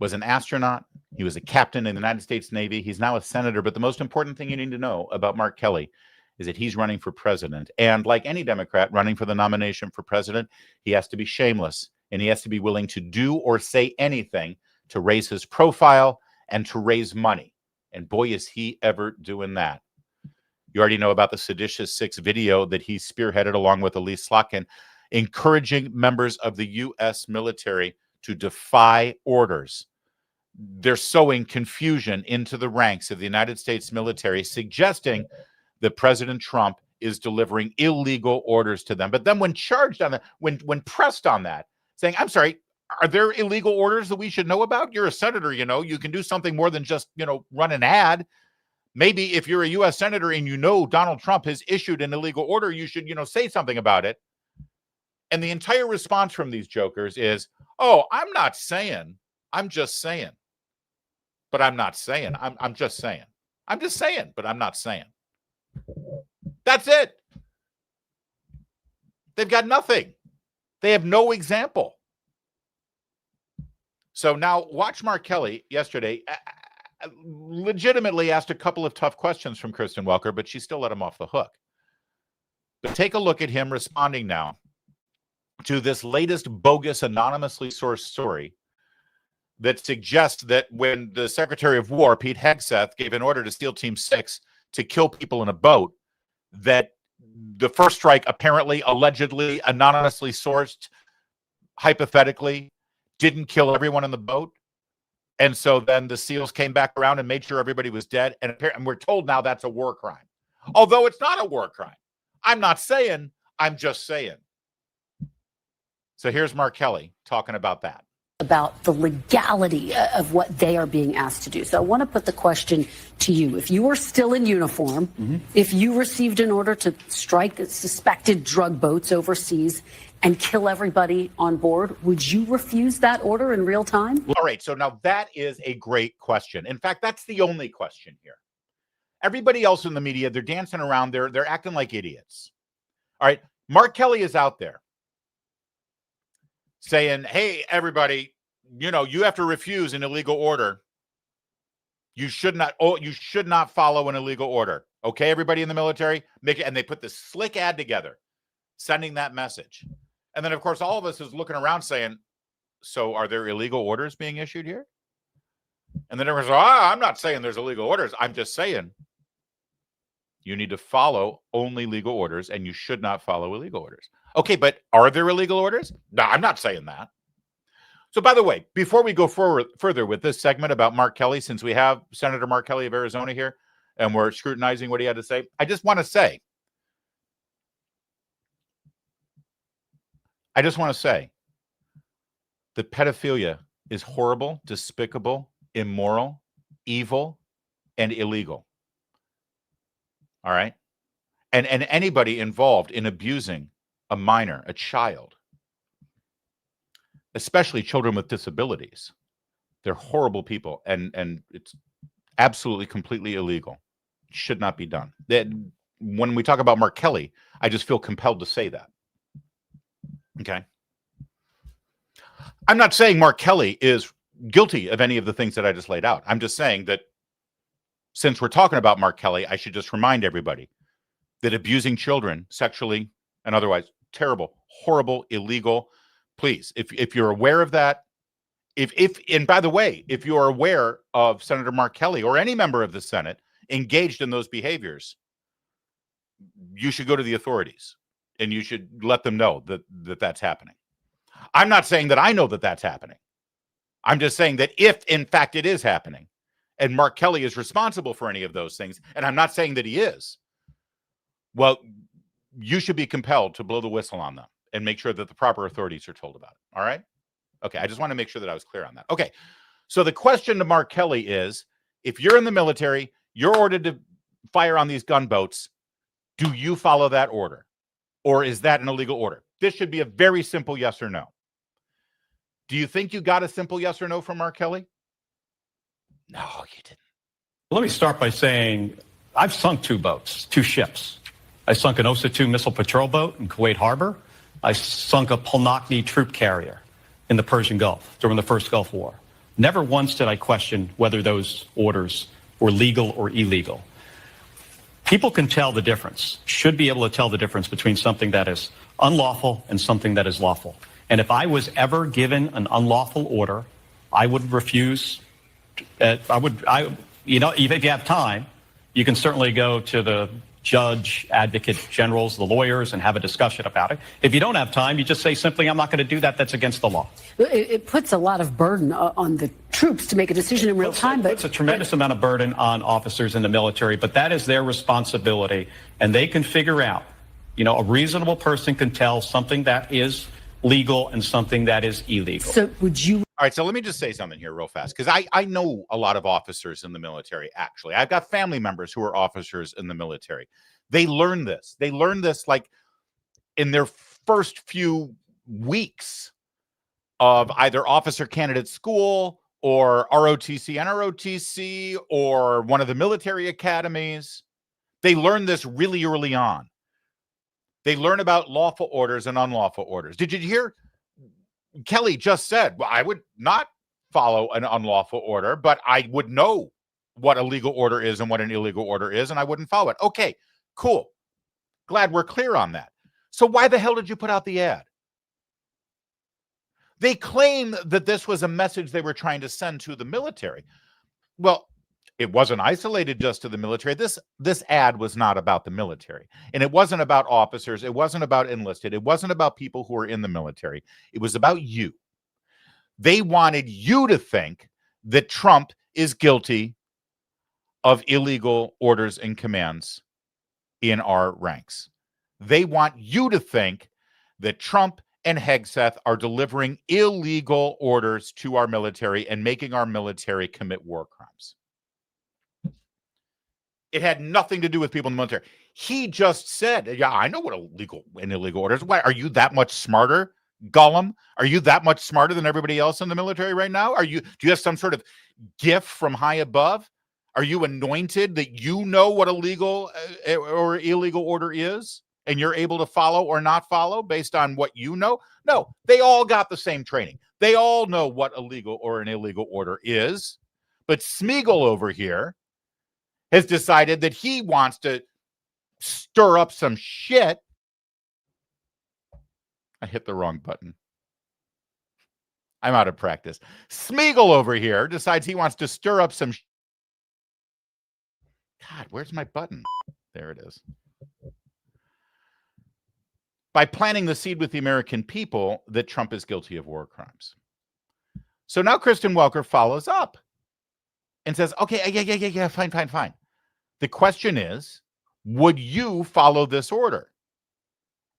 was an astronaut. He was a captain in the United States Navy. He's now a senator. But the most important thing you need to know about Mark Kelly is that he's running for president. And like any Democrat running for the nomination for president, he has to be shameless. And he has to be willing to do or say anything to raise his profile and to raise money. And boy, is he ever doing that. You already know about the Seditious 6 video that he spearheaded along with Elise Slotkin, encouraging members of the U.S. military to defy orders. They're sowing confusion into the ranks of the United States military, suggesting that President Trump is delivering illegal orders to them. But then when charged on that, when pressed on that, saying, I'm sorry, are there illegal orders that we should know about? You're a senator, you can do something more than just, run an ad. Maybe if you're a U.S. senator and Donald Trump has issued an illegal order, you should, say something about it. And the entire response from these jokers is, oh, I'm not saying, I'm just saying. But I'm not saying, I'm just saying. I'm just saying, but I'm not saying. That's it. They've got nothing. They have no example. So now watch Mark Kelly yesterday legitimately asked a couple of tough questions from Kristen Welker, but she still let him off the hook. But take a look at him responding now to this latest bogus anonymously sourced story that suggests that when the Secretary of War, Pete Hegseth, gave an order to SEAL Team 6 to kill people in a boat, that the first strike apparently, allegedly, anonymously sourced, hypothetically, didn't kill everyone in the boat. And so then the SEALs came back around and made sure everybody was dead. And we're told now that's a war crime. Although it's not a war crime. I'm not saying, I'm just saying. So here's Mark Kelly talking about that. About the legality of what they are being asked to do. So I want to put the question to you. If you were still in uniform, if you received an order to strike suspected drug boats overseas and kill everybody on board, would you refuse that order in real time? All right. So now that is a great question. In fact, that's the only question here. Everybody else in the media, they're dancing around. They're acting like idiots. All right. Mark Kelly is out there saying, hey, everybody, you have to refuse an illegal order. You should not follow an illegal order. Okay, everybody in the military, make it. And they put this slick ad together, sending that message. And then, of course, all of us is looking around saying, so are there illegal orders being issued here? And then everyone's like, I'm not saying there's illegal orders. I'm just saying you need to follow only legal orders and you should not follow illegal orders. Okay, but are there illegal orders? No, I'm not saying that. So, by the way, before we go further with this segment about Mark Kelly, since we have Senator Mark Kelly of Arizona here and we're scrutinizing what he had to say, I just want to say that pedophilia is horrible, despicable, immoral, evil, and illegal. All right? And anybody involved in abusing a minor, a child, especially children with disabilities, they're horrible people, and it's absolutely, completely illegal. It should not be done. When we talk about Mark Kelly, I just feel compelled to say that. Okay? I'm not saying Mark Kelly is guilty of any of the things that I just laid out. I'm just saying that since we're talking about Mark Kelly, I should just remind everybody that abusing children sexually and otherwise, terrible, horrible, illegal. Please, if you're aware of that, and by the way, if you are aware of Senator Mark Kelly or any member of the Senate engaged in those behaviors, you should go to the authorities and you should let them know that that's happening. I'm not saying that I know that that's happening. I'm just saying that if, in fact, it is happening and Mark Kelly is responsible for any of those things, and I'm not saying that he is, well, you should be compelled to blow the whistle on them and make sure that the proper authorities are told about it. All right? Okay, I just want to make sure that I was clear on that. Okay, so the question to Mark Kelly is, if you're in the military, you're ordered to fire on these gunboats, do you follow that order? Or is that an illegal order? This should be a very simple yes or no. Do you think you got a simple yes or no from Mark Kelly? No, you didn't. Let me start by saying I've sunk 2 boats, 2 ships. I sunk an OSA 2 missile patrol boat in Kuwait Harbor. I sunk a Polnokny troop carrier in the Persian Gulf during the first Gulf War. Never once did I question whether those orders were legal or illegal. People can tell the difference, should be able to tell the difference between something that is unlawful and something that is lawful. And if I was ever given an unlawful order, I would refuse. If you have time, you can certainly go to the judge, advocate generals, the lawyers, and have a discussion about it. If you don't have time, you just say simply, I'm not going to do that. That's against the law. It puts a lot of burden on the troops to make a decision in real time. But it's a tremendous amount of burden on officers in the military, but that is their responsibility. And they can figure out, a reasonable person can tell something that is legal and something that is illegal. So would you? All right, so let me just say something here real fast, because I know a lot of officers in the military, actually. I've got family members who are officers in the military. They learn this. They learn this like in their first few weeks of either officer candidate school or ROTC, NROTC, or one of the military academies. They learn this really early on. They learn about lawful orders and unlawful orders. Did you hear? Kelly just said, well, I would not follow an unlawful order, but I would know what a legal order is and what an illegal order is, and I wouldn't follow it. Okay, cool. Glad we're clear on that. So why the hell did you put out the ad? They claim that this was a message they were trying to send to the military. Well, it wasn't isolated just to the military. This ad was not about the military. And it wasn't about officers. It wasn't about enlisted. It wasn't about people who were in the military. It was about you. They wanted you to think that Trump is guilty of illegal orders and commands in our ranks. They want you to think that Trump and Hegseth are delivering illegal orders to our military and making our military commit war crimes. It had nothing to do with people in the military. He just said, yeah, I know what illegal and illegal orders. Why are you that much smarter, Gollum? Are you that much smarter than everybody else in the military right now? Do you have some sort of gift from high above? Are you anointed that you know what a legal or illegal order is and you're able to follow or not follow based on what you know? No, they all got the same training. They all know what a legal or an illegal order is. But Smeagol over here has decided that he wants to stir up some shit. I hit the wrong button. I'm out of practice. Smeagol over here decides he wants to stir up some God, where's my button? There it is. By planting the seed with the American people that Trump is guilty of war crimes. So now Kristen Welker follows up and says, okay, yeah, fine. The question is, would you follow this order?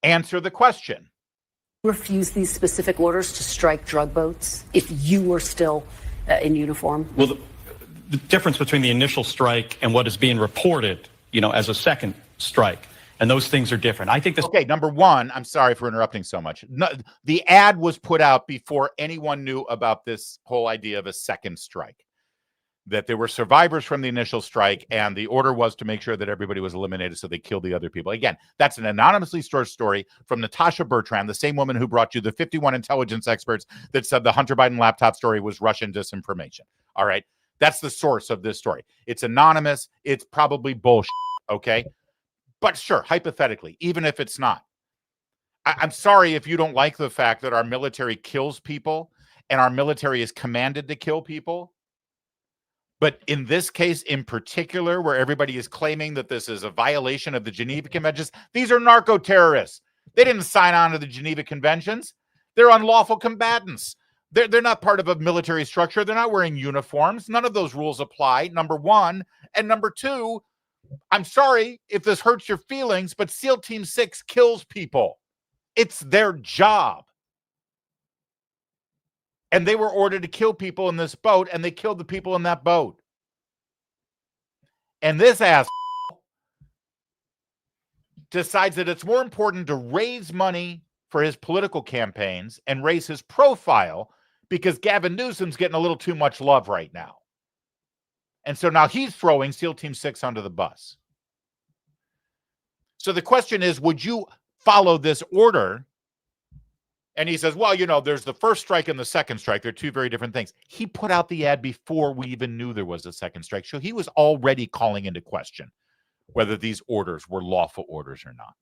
Answer the question. Refuse these specific orders to strike drug boats if you were still in uniform? Well, the difference between the initial strike and what is being reported, as a second strike, and those things are different. I think this. Okay, number one, I'm sorry for interrupting so much. No, the ad was put out before anyone knew about this whole idea of a second strike. That there were survivors from the initial strike, and the order was to make sure that everybody was eliminated so they killed the other people. Again, that's an anonymously sourced story from Natasha Bertrand, the same woman who brought you the 51 intelligence experts that said the Hunter Biden laptop story was Russian disinformation. All right? That's the source of this story. It's anonymous. It's probably bullshit, okay? But sure, hypothetically, even if it's not. I'm sorry if you don't like the fact that our military kills people and our military is commanded to kill people. But in this case in particular, where everybody is claiming that this is a violation of the Geneva Conventions, these are narco-terrorists. They didn't sign on to the Geneva Conventions. They're unlawful combatants. They're not part of a military structure. They're not wearing uniforms. None of those rules apply, number one. And number two, I'm sorry if this hurts your feelings, but SEAL Team 6 kills people. It's their job. And they were ordered to kill people in this boat, and they killed the people in that boat. And this ass decides that it's more important to raise money for his political campaigns and raise his profile because Gavin Newsom's getting a little too much love right now. And so now he's throwing SEAL Team 6 under the bus. So the question is, would you follow this order? And he says, well, you know, there's the first strike and the second strike. They're two very different things. He put out the ad before we even knew there was a second strike. So he was already calling into question whether these orders were lawful orders or not.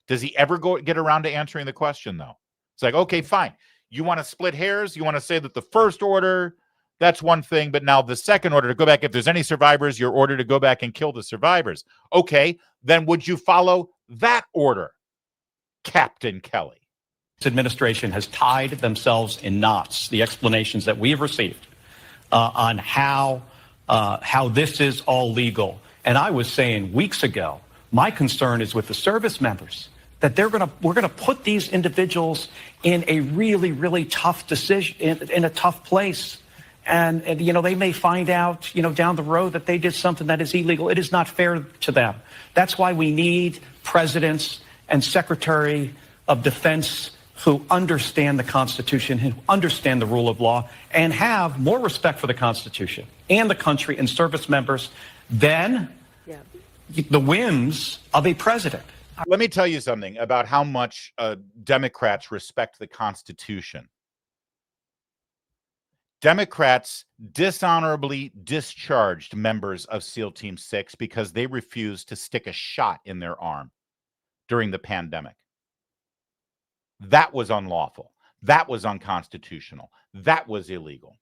Does he ever get around to answering the question, though? It's like, okay, fine. You want to split hairs? You want to say that the first order, that's one thing, but now the second order to go back, if there's any survivors, you're ordered to go back and kill the survivors. Okay, then would you follow that order, Captain Kelly? This administration has tied themselves in knots. The explanations that we have received on how this is all legal. And I was saying weeks ago, my concern is with the service members, that we're gonna put these individuals in a really, really tough decision, in a tough place. And, you know, they may find out, you know, down the road that they did something that is illegal. It is not fair to them. That's why we need presidents and Secretary of Defense who understand the Constitution, who understand the rule of law, and have more respect for the Constitution and the country and service members than the whims of a president. Let me tell you something about how much Democrats respect the Constitution. Democrats dishonorably discharged members of SEAL Team 6 because they refused to stick a shot in their arm during the pandemic. That was unlawful. That was unconstitutional. That was illegal.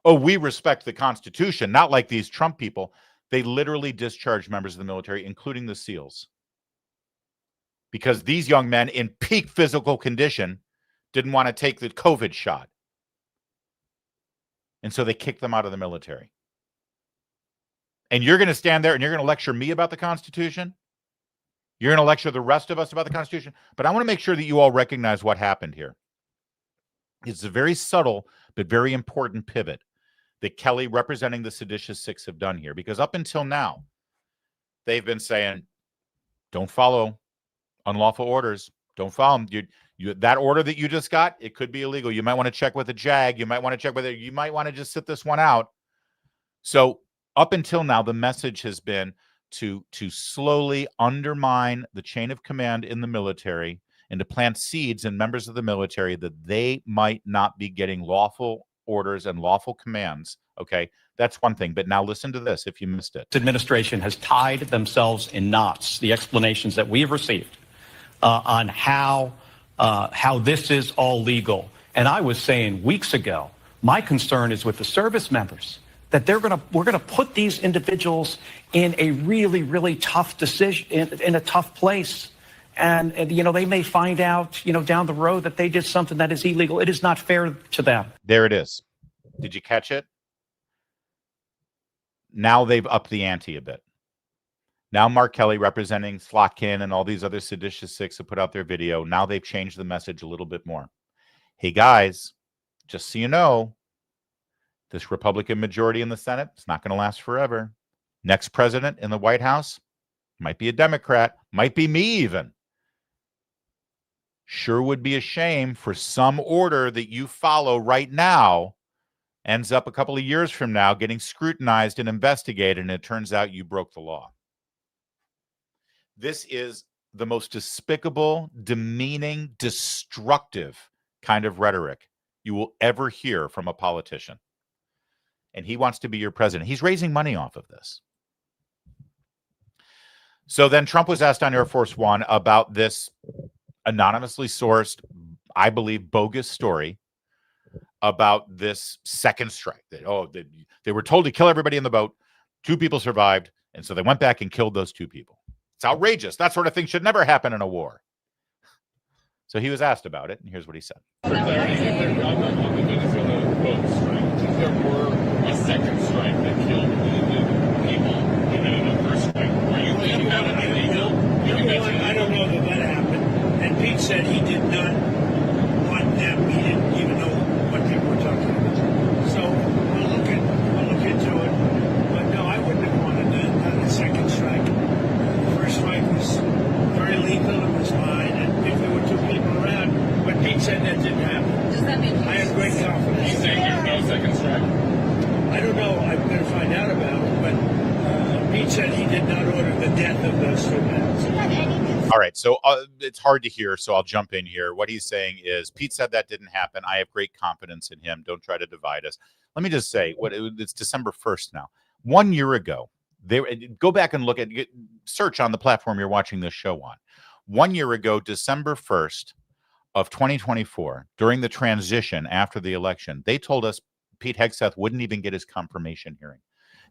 Oh, we respect the Constitution, not like these Trump people. They literally discharged members of the military, including the SEALs, because these young men in peak physical condition didn't want to take the COVID shot. And so they kicked them out of the military. And you're going to stand there and you're going to lecture me about the Constitution? You're going to lecture the rest of us about the Constitution? But I want to make sure that you all recognize what happened here. It's a very subtle but very important pivot that Kelly, representing the seditious 6, have done here. Because up until now, they've been saying, don't follow unlawful orders. Don't follow them. That order that you just got, it could be illegal. You might want to check with the JAG. You might want to check whether you might want to just sit this one out. So up until now, the message has been to slowly undermine the chain of command in the military and to plant seeds in members of the military that they might not be getting lawful orders and lawful commands. Okay, that's one thing. But now listen to this if you missed it. This administration has tied themselves in knots. The explanations that we have received on how this is all legal. And I was saying weeks ago, my concern is with the service members, that we're gonna put these individuals in a really, really tough decision, in a tough place. And, you know, they may find out, you know, down the road that they did something that is illegal. It is not fair to them. There it is. Did you catch it? Now they've upped the ante a bit. Now Mark Kelly, representing Slotkin and all these other seditious 6, have put out their video. Now they've changed the message a little bit more. Hey, guys, just so you know, this Republican majority in the Senate, it's not going to last forever. Next president in the White House might be a Democrat, might be me even. Sure would be a shame for some order that you follow right now ends up a couple of years from now getting scrutinized and investigated, and it turns out you broke the law. This is the most despicable, demeaning, destructive kind of rhetoric you will ever hear from a politician. And he wants to be your president. He's raising money off of this. So then Trump was asked on Air Force One about this anonymously sourced, I believe, bogus story about this second strike. That, they were told to kill everybody in the boat. 2 people survived. And so they went back and killed those 2 people. It's outrageous. That sort of thing should never happen in a war. So he was asked about it, and here's what he said. On the Venezuela boat strike, if there were a second strike that killed the people in the first strike, are you thinking that would be illegal? I don't know that happened. And Pete said he did not want them. He didn't even know what people were talking about. So we'll look into it. But no, I wouldn't have wanted a second strike. The first strike was very lethal. It was fine. And if there were two people around, but Pete said that didn't happen. Does that mean I have great confidence. You saying there's no second strike? I don't know. I'm going to find out about it. But Pete said he did not order the death of those two men. Do you have any All right, so it's hard to hear, so I'll jump in here. What he's saying is Pete said that didn't happen. I have great confidence in him. Don't try to divide us. Let me just say, it's December 1st now. 1 year ago, go back and look at search on the platform you're watching this show on. 1 year ago, December 1st of 2024, during the transition after the election, they told us Pete Hegseth wouldn't even get his confirmation hearing.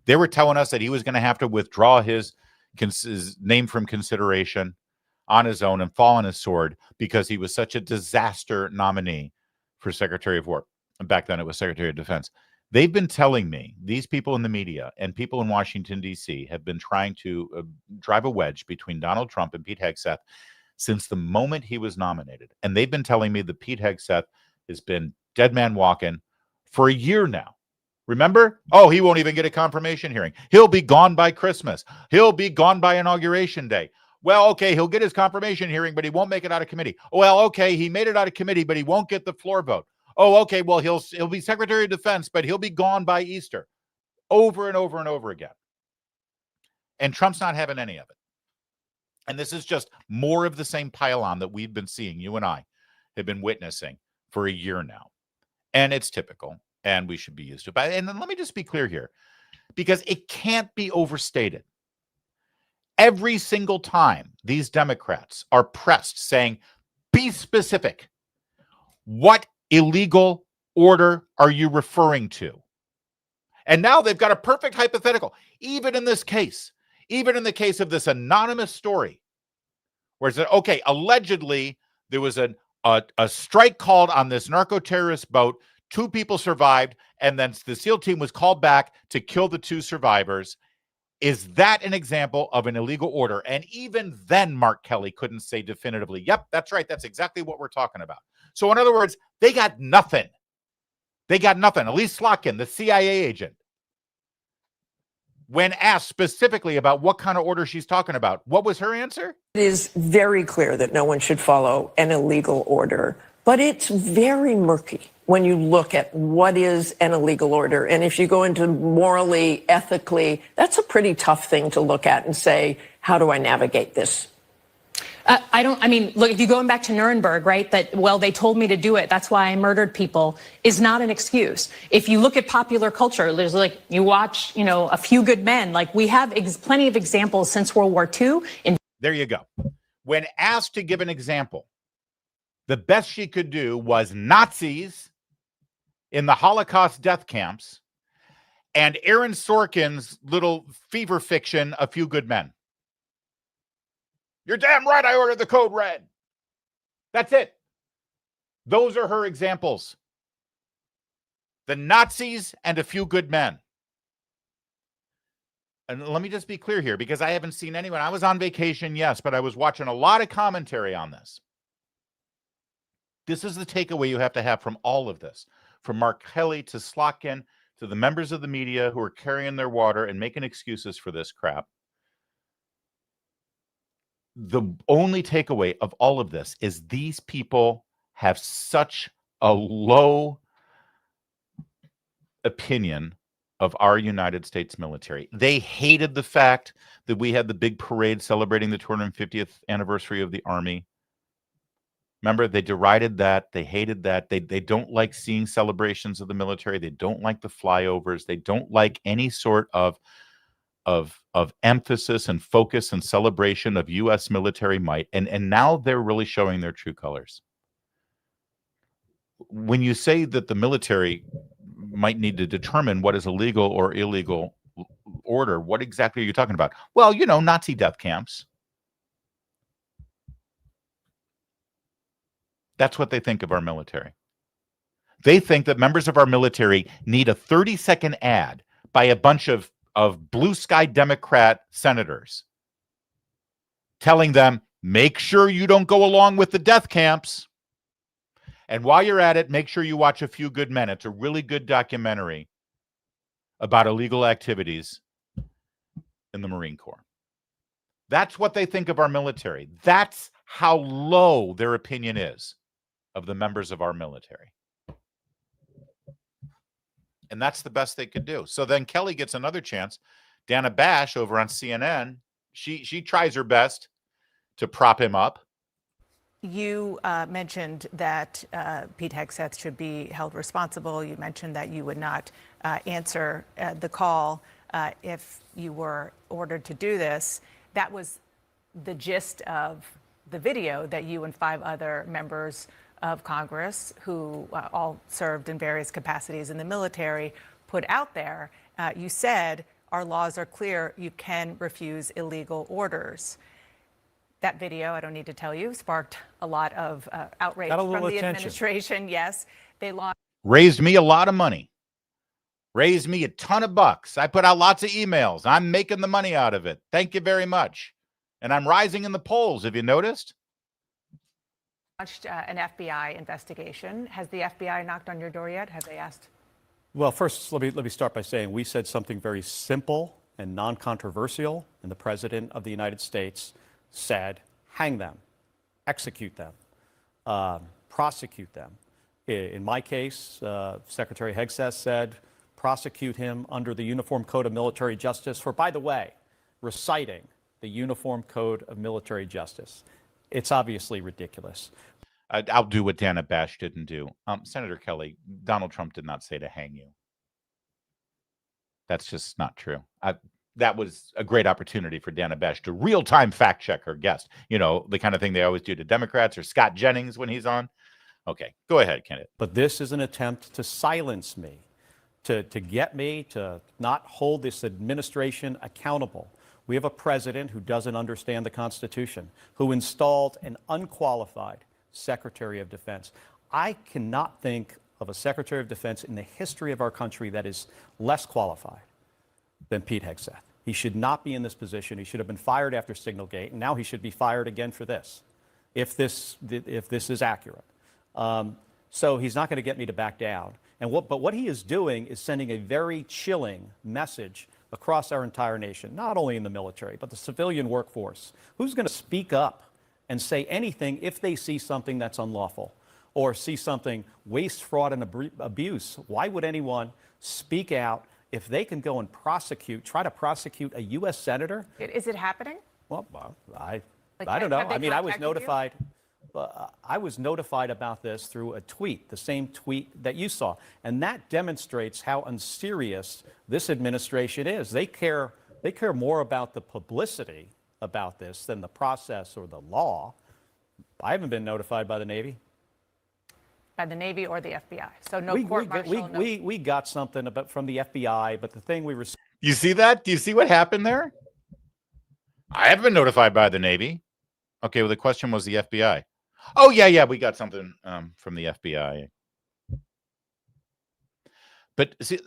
They were telling us that he was going to have to withdraw his name from consideration on his own and fall on his sword because he was such a disaster nominee for Secretary of War. And back then it was Secretary of Defense. They've been telling me, these people in the media and people in Washington, D.C. have been trying to drive a wedge between Donald Trump and Pete Hegseth since the moment he was nominated. And they've been telling me that Pete Hegseth has been dead man walking for a year now. Remember? Oh, he won't even get a confirmation hearing. He'll be gone by Christmas. He'll be gone by Inauguration Day. Well, okay, he'll get his confirmation hearing, but he won't make it out of committee. Well, okay, he made it out of committee, but he won't get the floor vote. Oh, okay, well, he'll be Secretary of Defense, but he'll be gone by Easter. Over and over and over again. And Trump's not having any of it. And this is just more of the same pile-on that we've been seeing, you and I have been witnessing for a year now. And it's typical, and we should be used to it. And then let me just be clear here, because it can't be overstated. Every single time these Democrats are pressed saying, be specific. What illegal order are you referring to? And now they've got a perfect hypothetical. Even in this case, even in the case of this anonymous story, where it said, okay, allegedly there was a strike called on this narco-terrorist boat. 2 people survived, and then the SEAL team was called back to kill the 2 survivors. Is that an example of an illegal order? And even then, Mark Kelly couldn't say definitively, yep, that's right. That's exactly what we're talking about. So in other words, they got nothing. They got nothing. Elise Slotkin, the CIA agent, when asked specifically about what kind of order she's talking about, what was her answer? It is very clear that no one should follow an illegal order, but it's very murky when you look at what is an illegal order. And if you go into morally, ethically, that's a pretty tough thing to look at and say, how do I navigate this? Look, if you're going back to Nuremberg, right, that, well, they told me to do it, that's why I murdered people, is not an excuse. If you look at popular culture, there's like, you watch, A Few Good Men, like we have plenty of examples since World War II. There you go. When asked to give an example, the best she could do was Nazis in the Holocaust death camps and Aaron Sorkin's little fever fiction, A Few Good Men. You're damn right I ordered the code red. That's it. Those are her examples. The Nazis and A Few Good Men. And let me just be clear here, because I haven't seen anyone. I was on vacation, yes, but I was watching a lot of commentary on this. This is the takeaway you have to have from all of this. From Mark Kelly to Slotkin to the members of the media who are carrying their water and making excuses for this crap. The only takeaway of all of this is these people have such a low opinion of our United States military. They hated the fact that we had the big parade celebrating the 250th anniversary of the Army. Remember, they derided that. They hated that. They don't like seeing celebrations of the military. They don't like the flyovers. They don't like any sort of emphasis and focus and celebration of U.S. military might. And now they're really showing their true colors. When you say that the military might need to determine what is a legal or illegal order, what exactly are you talking about? Well, Nazi death camps. That's what they think of our military. They think that members of our military need a 30-second ad by a bunch of blue sky Democrat senators telling them, make sure you don't go along with the death camps. And while you're at it, make sure you watch A Few Good Men. It's a really good documentary about illegal activities in the Marine Corps. That's what they think of our military. That's how low their opinion is of the members of our military. And that's the best they could do. So then Kelly gets another chance. Dana Bash over on CNN, she tries her best to prop him up. You mentioned that Pete Hegseth should be held responsible. You mentioned that you would not answer the call if you were ordered to do this. That was the gist of the video that you and 5 other members of Congress, who all served in various capacities in the military, put out there. You said, our laws are clear, you can refuse illegal orders. That video, I don't need to tell you, sparked a lot of outrage from the administration. Yes, they launched. Raised me a lot of money. Raised me a ton of bucks. I put out lots of emails. I'm making the money out of it. Thank you very much. And I'm rising in the polls. Have you noticed? Launched an FBI investigation. Has the FBI knocked on your door yet? Have they asked? Well, first, let me start by saying we said something very simple and non-controversial, and the President of the United States said, hang them, execute them, prosecute them. In my case, Secretary Hegseth said, prosecute him under the Uniform Code of Military Justice for, by the way, reciting the Uniform Code of Military Justice. It's obviously ridiculous. I'll do what Dana Bash didn't do. Senator Kelly, Donald Trump did not say to hang you. That's just not true. That was a great opportunity for Dana Bash to real-time fact-check her guest. You know, the kind of thing they always do to Democrats or Scott Jennings when he's on. Okay, go ahead, Kenneth. But this is an attempt to silence me, to get me to not hold this administration accountable. We have a president who doesn't understand the Constitution, who installed an unqualified Secretary of Defense. I cannot think of a Secretary of Defense in the history of our country that is less qualified than Pete Hegseth. He should not be in this position. He should have been fired after Signalgate, and now he should be fired again for this, if this is accurate. So he's not going to get me to back down. But what he is doing is sending a very chilling message across our entire nation, not only in the military, but the civilian workforce. Who's going to speak up and say anything if they see something that's unlawful or see something waste, fraud, and abuse? Why would anyone speak out if they can go and try to prosecute a U.S. senator? Is it happening? Well, I don't know. I mean, I was notified. I was notified about this through a tweet, the same tweet that you saw. And that demonstrates how unserious this administration is. They care more about the publicity about this than the process or the law. I haven't been notified by the Navy. By the Navy or the FBI? So no court-martial? We got something from the FBI, but the thing we received. You see that? Do you see what happened there? I haven't been notified by the Navy. Okay, well, the question was the FBI. Oh, yeah, we got something from the FBI. But see,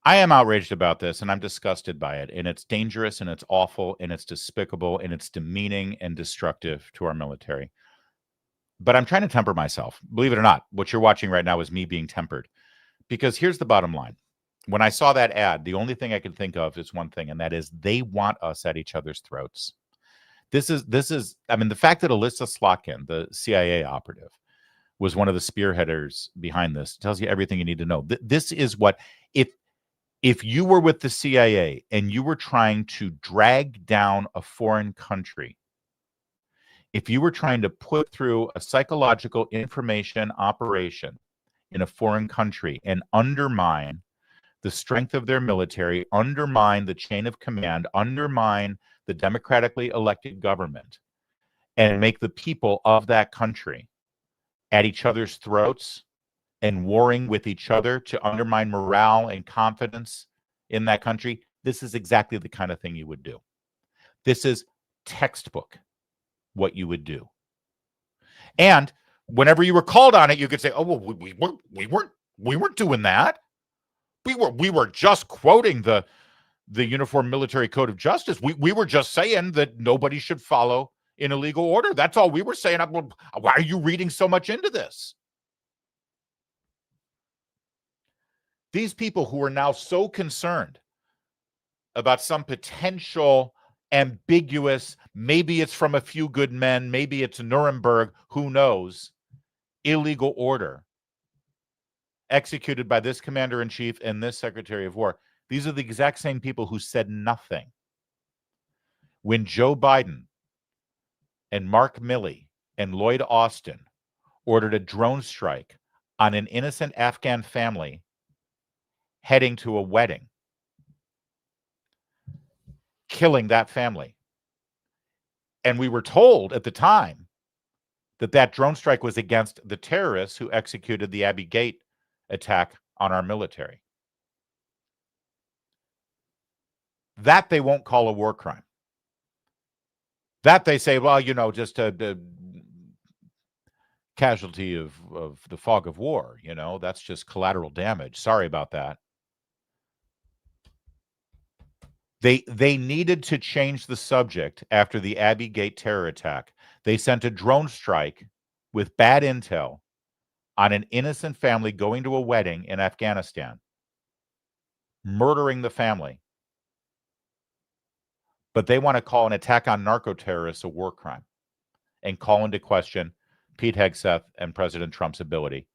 I am outraged about this, and I'm disgusted by it. And it's dangerous, and it's awful, and it's despicable, and it's demeaning and destructive to our military. But I'm trying to temper myself. Believe it or not, what you're watching right now is me being tempered. Because here's the bottom line. When I saw that ad, the only thing I could think of is one thing, and that is they want us at each other's throats. This is, I mean, the fact that Alyssa Slotkin, the CIA operative, was one of the spearheaders behind this tells you everything you need to know. This is what, if you were with the CIA and you were trying to drag down a foreign country, if you were trying to put through a psychological information operation in a foreign country and undermine the strength of their military, undermine the chain of command, undermine the democratically elected government, and make the people of that country at each other's throats and warring with each other to undermine morale and confidence in that country, this is exactly the kind of thing you would do. This is textbook what you would do. And whenever you were called on it, you could say, "Oh, well, we weren't doing that. We were just quoting the Uniform Military Code of Justice. We were just saying that nobody should follow an illegal order. That's all we were saying. Why are you reading so much into this?" These people who are now so concerned about some potential ambiguous, maybe it's from a few good men, maybe it's Nuremberg, who knows, illegal order executed by this commander-in-chief and this secretary of war. These are the exact same people who said nothing when Joe Biden and Mark Milley and Lloyd Austin ordered a drone strike on an innocent Afghan family heading to a wedding, killing that family. And we were told at the time that that drone strike was against the terrorists who executed the Abbey Gate attack on our military. That they won't call a war crime. That they say, well, you know, just a casualty of the fog of war, you know, that's just collateral damage. Sorry about that. They needed to change the subject after the Abbey Gate terror attack. They sent a drone strike with bad intel on an innocent family going to a wedding in Afghanistan, murdering the family. But they want to call an attack on narco-terrorists a war crime and call into question Pete Hegseth and President Trump's ability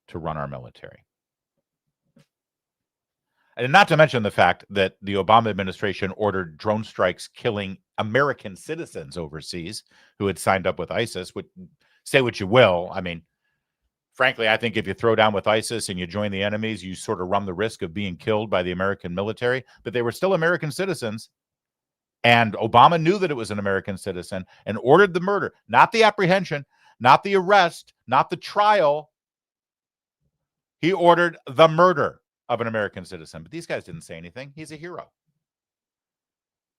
to run our military. And not to mention the fact that the Obama administration ordered drone strikes killing American citizens overseas who had signed up with ISIS. Say what you will. I mean, frankly, I think if you throw down with ISIS and you join the enemies, you sort of run the risk of being killed by the American military. But they were still American citizens. And Obama knew that it was an American citizen and ordered the murder, not the apprehension, not the arrest, not the trial. He ordered the murder of an American citizen. But these guys didn't say anything. He's a hero.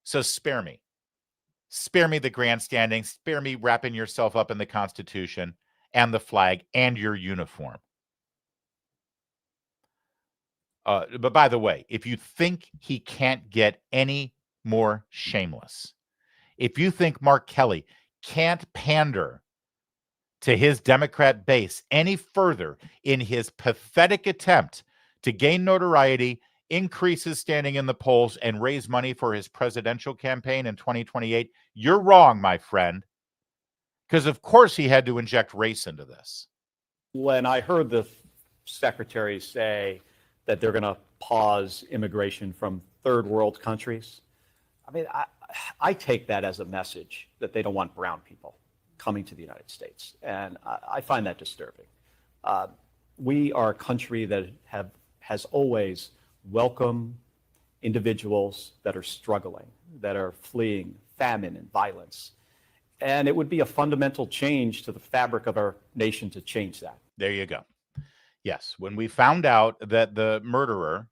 So spare me. Spare me the grandstanding. Spare me wrapping yourself up in the Constitution and the flag and your uniform. But by the way, if you think he can't get any more shameless, if you think Mark Kelly can't pander to his Democrat base any further in his pathetic attempt to gain notoriety, increase his standing in the polls, and raise money for his presidential campaign in 2028, you're wrong, my friend. Because of course he had to inject race into this. When I heard the secretary say that they're going to pause immigration from third world countries, I mean, I take that as a message that they don't want brown people coming to the United States. And I find that disturbing. We are a country that has always welcomed individuals that are struggling, that are fleeing famine and violence. And it would be a fundamental change to the fabric of our nation to change that. There you go. Yes, when we found out that the murderer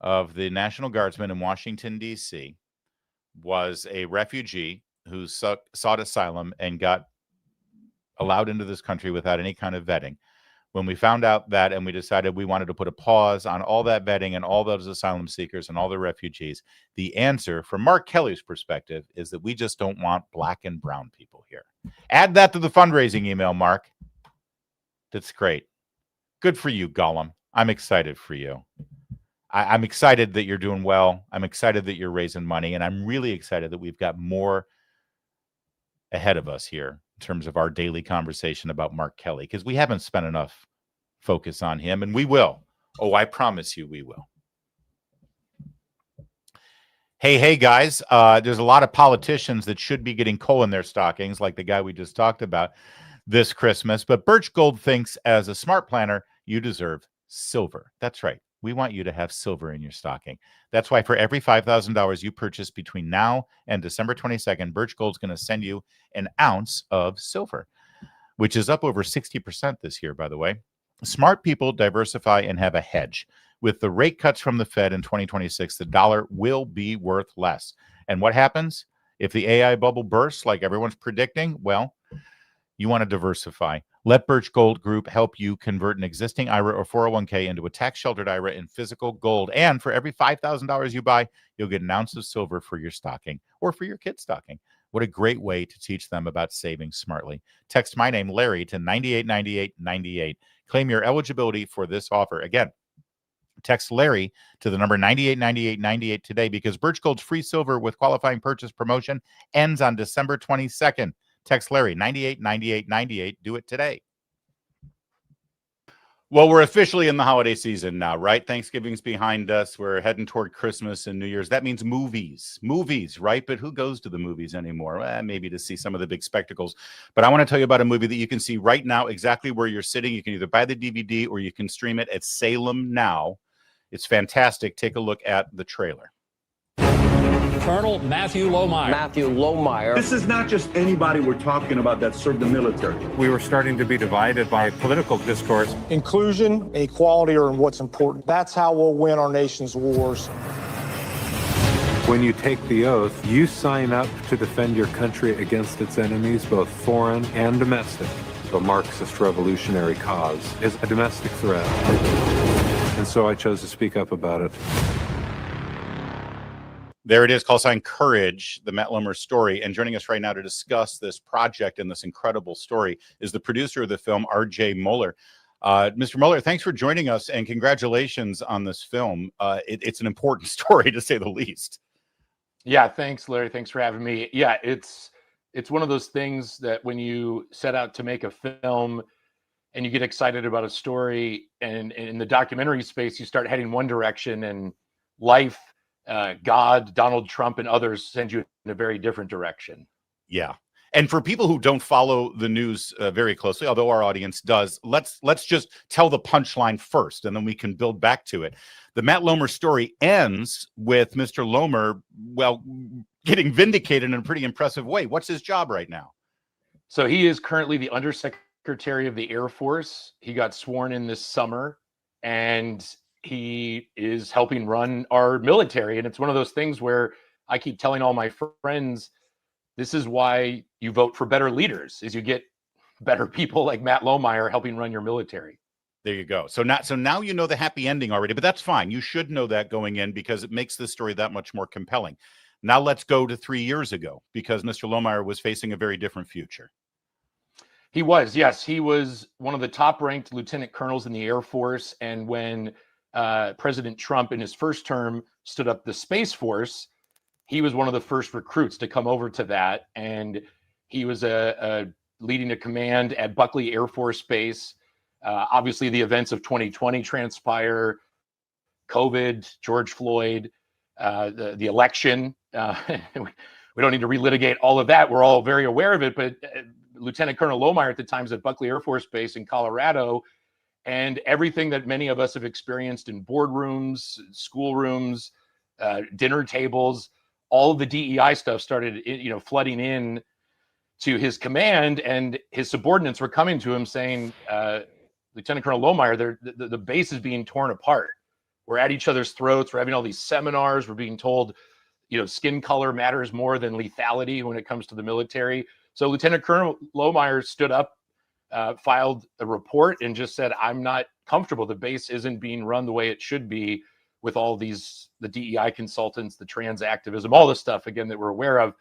of the National Guardsman in Washington, D.C. was a refugee who sought asylum and got allowed into this country without any kind of vetting, when we found out that and we decided we wanted to put a pause on all that vetting and all those asylum seekers and all the refugees, the answer from Mark Kelly's perspective is that we just don't want black and brown people here. Add that to the fundraising email, Mark. That's great. Good for you, Gollum. I'm excited for you. I'm excited that you're doing well. I'm excited that you're raising money. And I'm really excited that we've got more ahead of us here in terms of our daily conversation about Mark Kelly, because we haven't spent enough focus on him, and we will. Oh, I promise you we will. Hey, guys, there's a lot of politicians that should be getting coal in their stockings, like the guy we just talked about this Christmas. But Birch Gold thinks as a smart planner, you deserve silver. That's right. We want you to have silver in your stocking. That's why for every $5,000 you purchase between now and December 22nd, Birch Gold's going to send you an ounce of silver, which is up over 60% this year, by the way. Smart people diversify and have a hedge. With the rate cuts from the Fed in 2026, the dollar will be worth less. And what happens if the AI bubble bursts like everyone's predicting? Well, You want to diversify. Let Birch Gold Group help you convert an existing IRA or 401k into a tax-sheltered IRA in physical gold. And for every $5,000 you buy, you'll get an ounce of silver for your stocking or for your kid's stocking. What a great way to teach them about saving smartly. Text my name, Larry, to 989898. Claim your eligibility for this offer. Again, text Larry to the number 989898 today, because Birch Gold's free silver with qualifying purchase promotion ends on December 22nd. Text Larry, 989898. Do it today. Well, we're officially in the holiday season now, right? Thanksgiving's behind us. We're heading toward Christmas and New Year's. That means movies, right? But who goes to the movies anymore? Maybe to see some of the big spectacles. But I want to tell you about a movie that you can see right now exactly where you're sitting. You can either buy the DVD or you can stream it at Salem Now. It's fantastic. Take a look at the trailer. Colonel Matthew Lohmeyer. Matthew Lohmeyer. This is not just anybody we're talking about that served the military. We were starting to be divided by political discourse. Inclusion and equality are what's important. That's how we'll win our nation's wars. When you take the oath, you sign up to defend your country against its enemies, both foreign and domestic. The Marxist revolutionary cause is a domestic threat. And so I chose to speak up about it. There it is, call sign Courage, the Matt Lohmeyer story. And joining us right now to discuss this project and this incredible story is the producer of the film, R.J. Moeller. Mr. Moeller, thanks for joining us, and congratulations on this film. It's an important story, to say the least. Yeah, thanks, Larry. Thanks for having me. Yeah, it's one of those things that when you set out to make a film and you get excited about a story, and in the documentary space, you start heading one direction, and life, God, Donald Trump, and others send you in a very different direction. Yeah. And for people who don't follow the news very closely, although our audience does, let's just tell the punchline first, and then we can build back to it. The Matt Lohmeyer story ends with Mr. Lohmeyer, well, getting vindicated in a pretty impressive way. What's his job right now? So he is currently the Undersecretary of the Air Force. He got sworn in this summer, and he is helping run our military. And it's one of those things where I keep telling all my friends, this is why you vote for better leaders, is you get better people like Matt Lohmeyer helping run your military. There you go. So now you know the happy ending already, but that's fine. You should know that going in, because it makes this story that much more compelling. Now let's go to 3 years ago, because Mr. Lohmeyer was facing a very different future. He was, yes. He was one of the top-ranked lieutenant colonels in the Air Force. And when President Trump, in his first term, stood up the Space Force, he was one of the first recruits to come over to that. And he was leading a command at Buckley Air Force Base. Obviously, the events of 2020 transpire, COVID, George Floyd, the election. We don't need to relitigate all of that. We're all very aware of it. But Lieutenant Colonel Lohmeyer at the time was at Buckley Air Force Base in Colorado. And everything that many of us have experienced in boardrooms, schoolrooms, dinner tables, all of the DEI stuff started, flooding in to his command, and his subordinates were coming to him saying, Lieutenant Colonel Lohmeyer, the base is being torn apart. We're at each other's throats. We're having all these seminars. We're being told, skin color matters more than lethality when it comes to the military. So Lieutenant Colonel Lohmeyer stood up, filed a report, and just said, I'm not comfortable. The base isn't being run the way it should be, with all the DEI consultants, the trans activism, all the stuff, again, that we're aware of.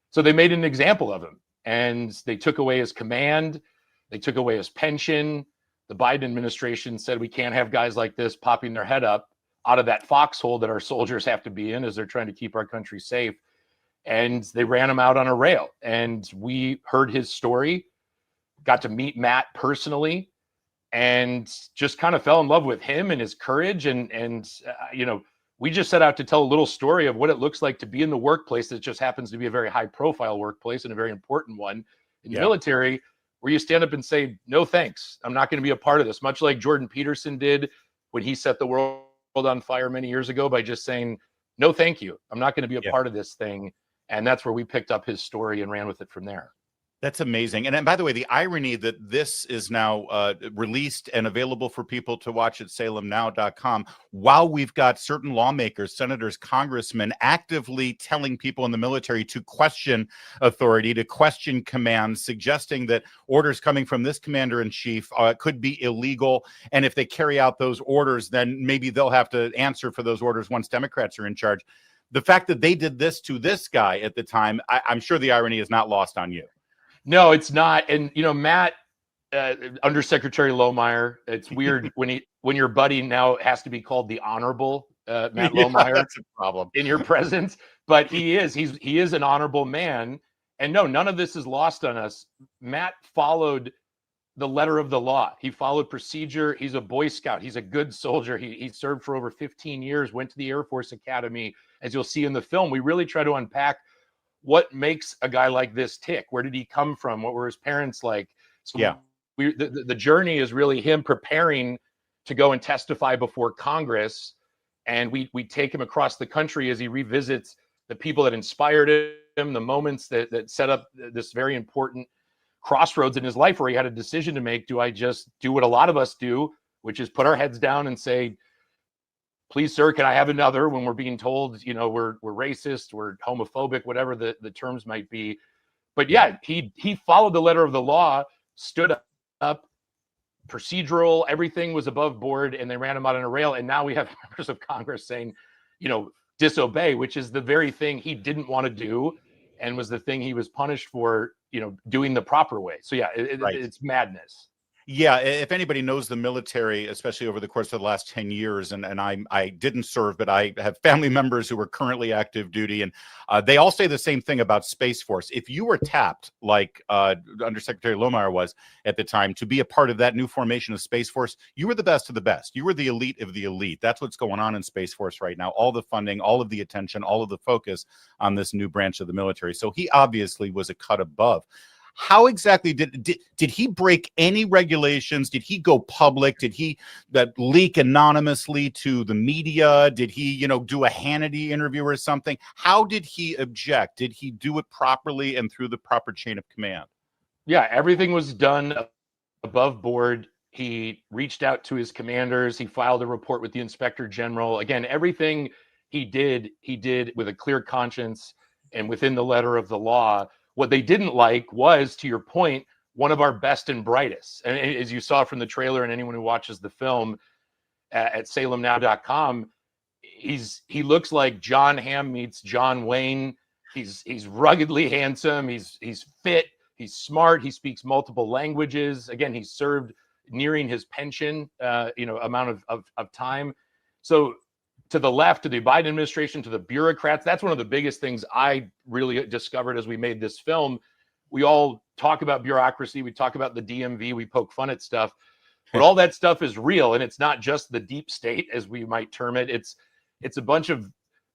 So they made an example of him, and they took away his command. They took away his pension. The Biden administration said we can't have guys like this popping their head up out of that foxhole that our soldiers have to be in as they're trying to keep our country safe. And they ran him out on a rail. And we heard his story, got to meet Matt personally, and just kind of fell in love with him and his courage. And we just set out to tell a little story of what it looks like to be in the workplace that just happens to be a very high profile workplace and a very important one in the military, where you stand up and say, no, thanks. I'm not going to be a part of this. Much like Jordan Peterson did when he set the world on fire many years ago by just saying, no, thank you. I'm not going to be a part of this thing. And that's where we picked up his story and ran with it from there. That's amazing. And by the way, the irony that this is now released and available for people to watch at salemnow.com, while we've got certain lawmakers, senators, congressmen actively telling people in the military to question authority, to question commands, suggesting that orders coming from this commander in chief could be illegal. And if they carry out those orders, then maybe they'll have to answer for those orders once Democrats are in charge. The fact that they did this to this guy at the time, I'm sure the irony is not lost on you. No, it's not. And Matt, Undersecretary Lohmeyer, it's weird when your buddy now has to be called the Honorable Matt Lohmeyer. That's a problem in your presence. But he is an honorable man. And no, none of this is lost on us. Matt followed the letter of the law. He followed procedure. He's a Boy Scout. He's a good soldier. He served for over 15 years, went to the Air Force Academy. As you'll see in the film, we really try to unpack what makes a guy like this tick. Where did he come from? What were his parents like? So yeah, the journey is really him preparing to go and testify before Congress. And we take him across the country as he revisits the people that inspired him, the moments that set up this very important crossroads in his life where he had a decision to make. Do I just do what a lot of us do, which is put our heads down and say, please, sir, can I have another, when we're being told, we're racist, we're homophobic, whatever the terms might be. But yeah, he followed the letter of the law, stood up, procedural, everything was above board, and they ran him out on a rail. And now we have members of Congress saying, disobey, which is the very thing he didn't want to do and was the thing he was punished for, doing the proper way. So yeah, it's madness. Yeah, if anybody knows the military, especially over the course of the last 10 years, and I didn't serve, but I have family members who are currently active duty, and they all say the same thing about Space Force. If you were tapped, like Undersecretary Lohmeyer was at the time, to be a part of that new formation of Space Force, you were the best of the best. You were the elite of the elite. That's what's going on in Space Force right now. All the funding, all of the attention, all of the focus on this new branch of the military. So he obviously was a cut above. How exactly did he break any regulations? Did he go public? Did he leak anonymously to the media? Did he, do a Hannity interview or something? How did he object? Did he do it properly and through the proper chain of command? Yeah, everything was done above board. He reached out to his commanders. He filed a report with the Inspector General. Again, everything he did with a clear conscience and within the letter of the law. What they didn't like was, to your point, one of our best and brightest. And as you saw from the trailer, and anyone who watches the film at salemnow.com, he looks like John Hamm meets John Wayne. He's ruggedly handsome. He's fit. He's smart. He speaks multiple languages. Again, he's served nearing his pension, amount of time. So to the left, to the Biden administration, to the bureaucrats, that's one of the biggest things I really discovered as we made this film. We all talk about bureaucracy. We talk about the DMV. We poke fun at stuff. But all that stuff is real. And it's not just the deep state, as we might term it. It's a bunch of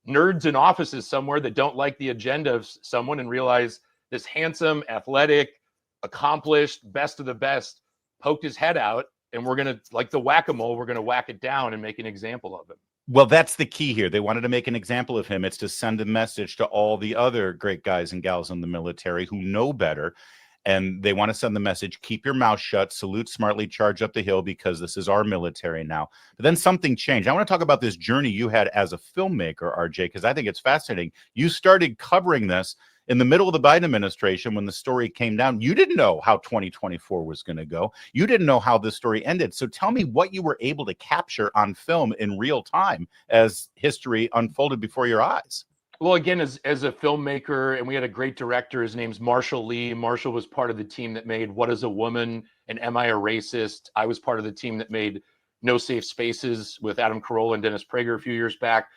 nerds in offices somewhere that don't like the agenda of someone and realize this handsome, athletic, accomplished, best of the best poked his head out. And we're going to, like the whack-a-mole, we're going to whack it down and make an example of him. Well, that's the key here. They wanted to make an example of him. It's to send a message to all the other great guys and gals in the military who know better. And they want to send the message, keep your mouth shut, salute smartly, charge up the hill, because this is our military now. But then something changed. I want to talk about this journey you had as a filmmaker, RJ, because I think it's fascinating. You started covering this in the middle of the Biden administration when the story came down. You didn't know how 2024 was going to go. You didn't know how this story ended. So tell me what you were able to capture on film in real time as history unfolded before your eyes. Well, again, as a filmmaker, and we had a great director, his name's Marshall Lee. Marshall was part of the team that made What is a Woman and Am I a Racist? I was part of the team that made No Safe Spaces with Adam Carolla and Dennis Prager a few years back.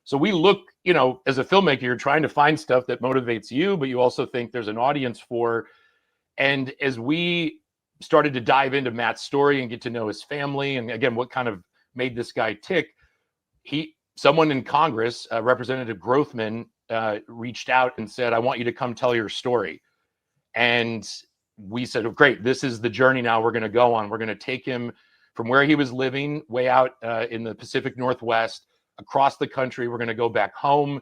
So we look, as a filmmaker, you're trying to find stuff that motivates you, but you also think there's an audience for. And as we started to dive into Matt's story and get to know his family, and again, what kind of made this guy tick, someone in Congress, Representative Grothman, reached out and said, I want you to come tell your story. And we said, oh, great, this is the journey now we're going to go on. We're going to take him from where he was living way out in the Pacific Northwest, across the country. We're going to go back home.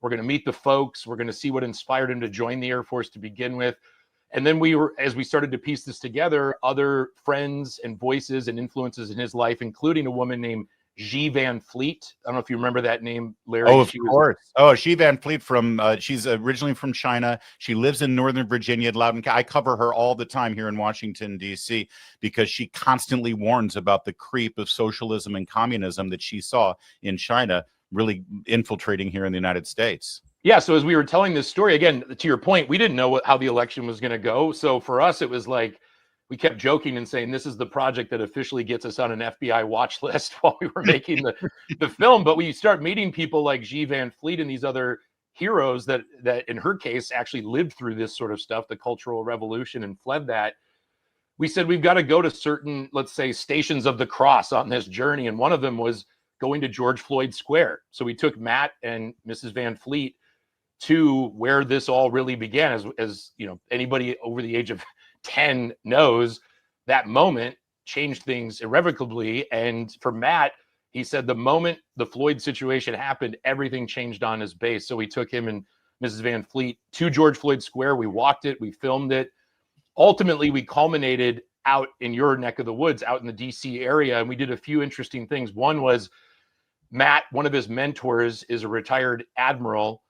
We're going to meet the folks. We're going to see what inspired him to join the Air Force to begin with. And then as we started to piece this together, other friends and voices and influences in his life, including a woman named Xi Van Fleet. I don't know if you remember that name, Larry. Oh, of course. Oh, Xi Van Fleet she's originally from China. She lives in Northern Virginia, Loudoun. I cover her all the time here in Washington, D.C., because she constantly warns about the creep of socialism and communism that she saw in China really infiltrating here in the United States. Yeah. So as we were telling this story, again, to your point, we didn't know how the election was going to go. So for us, it was like, we kept joking and saying, this is the project that officially gets us on an FBI watch list while we were making the film. But we start meeting people like Xi Van Fleet and these other heroes that in her case actually lived through this sort of stuff, the Cultural Revolution, and fled that. We said, we've got to go to certain, let's say, stations of the cross on this journey. And one of them was going to George Floyd Square. So we took Matt and Mrs. Van Fleet to where this all really began. As you know, anybody over the age of 10 knows, that moment changed things irrevocably. And for Matt, he said the moment the Floyd situation happened, everything changed on his base. So we took him and Mrs. Van Fleet to George Floyd Square. We walked it, we filmed it. Ultimately, we culminated out in your neck of the woods, out in the DC area. And we did a few interesting things. One was Matt, one of his mentors, is a retired admiral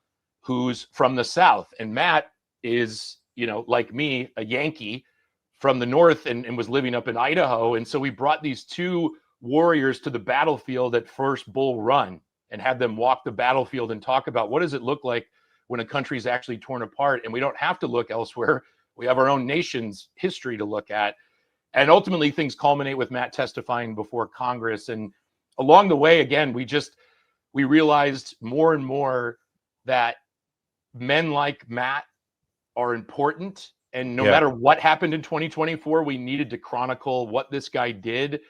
who's from the South. And Matt is, you know, like me, a Yankee from the North and was living up in Idaho. And so we brought these two warriors to the battlefield at first Bull Run and had them walk the battlefield and talk about what does it look like when a country's actually torn apart. And we don't have to look elsewhere. We have our own nation's history to look at. And ultimately things culminate with Matt testifying before Congress. And along the way, again, we realized more and more that men like Matt are important. And no matter what happened in 2024, we needed to chronicle what this guy did.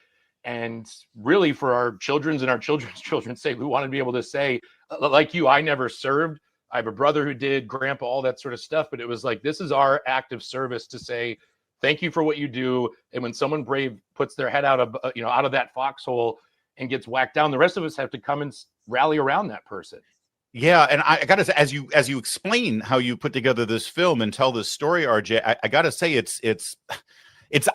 And really, for our children's and our children's children's sake, we want to be able to say, like you, I never served. I have a brother who did, grandpa, all that sort of stuff. But it was like, this is our act of service to say, thank you for what you do. And when someone brave puts their head out of that foxhole and gets whacked down, the rest of us have to come and rally around that person. Yeah, and I gotta say, as you explain how you put together this film and tell this story, RJ, I gotta say it's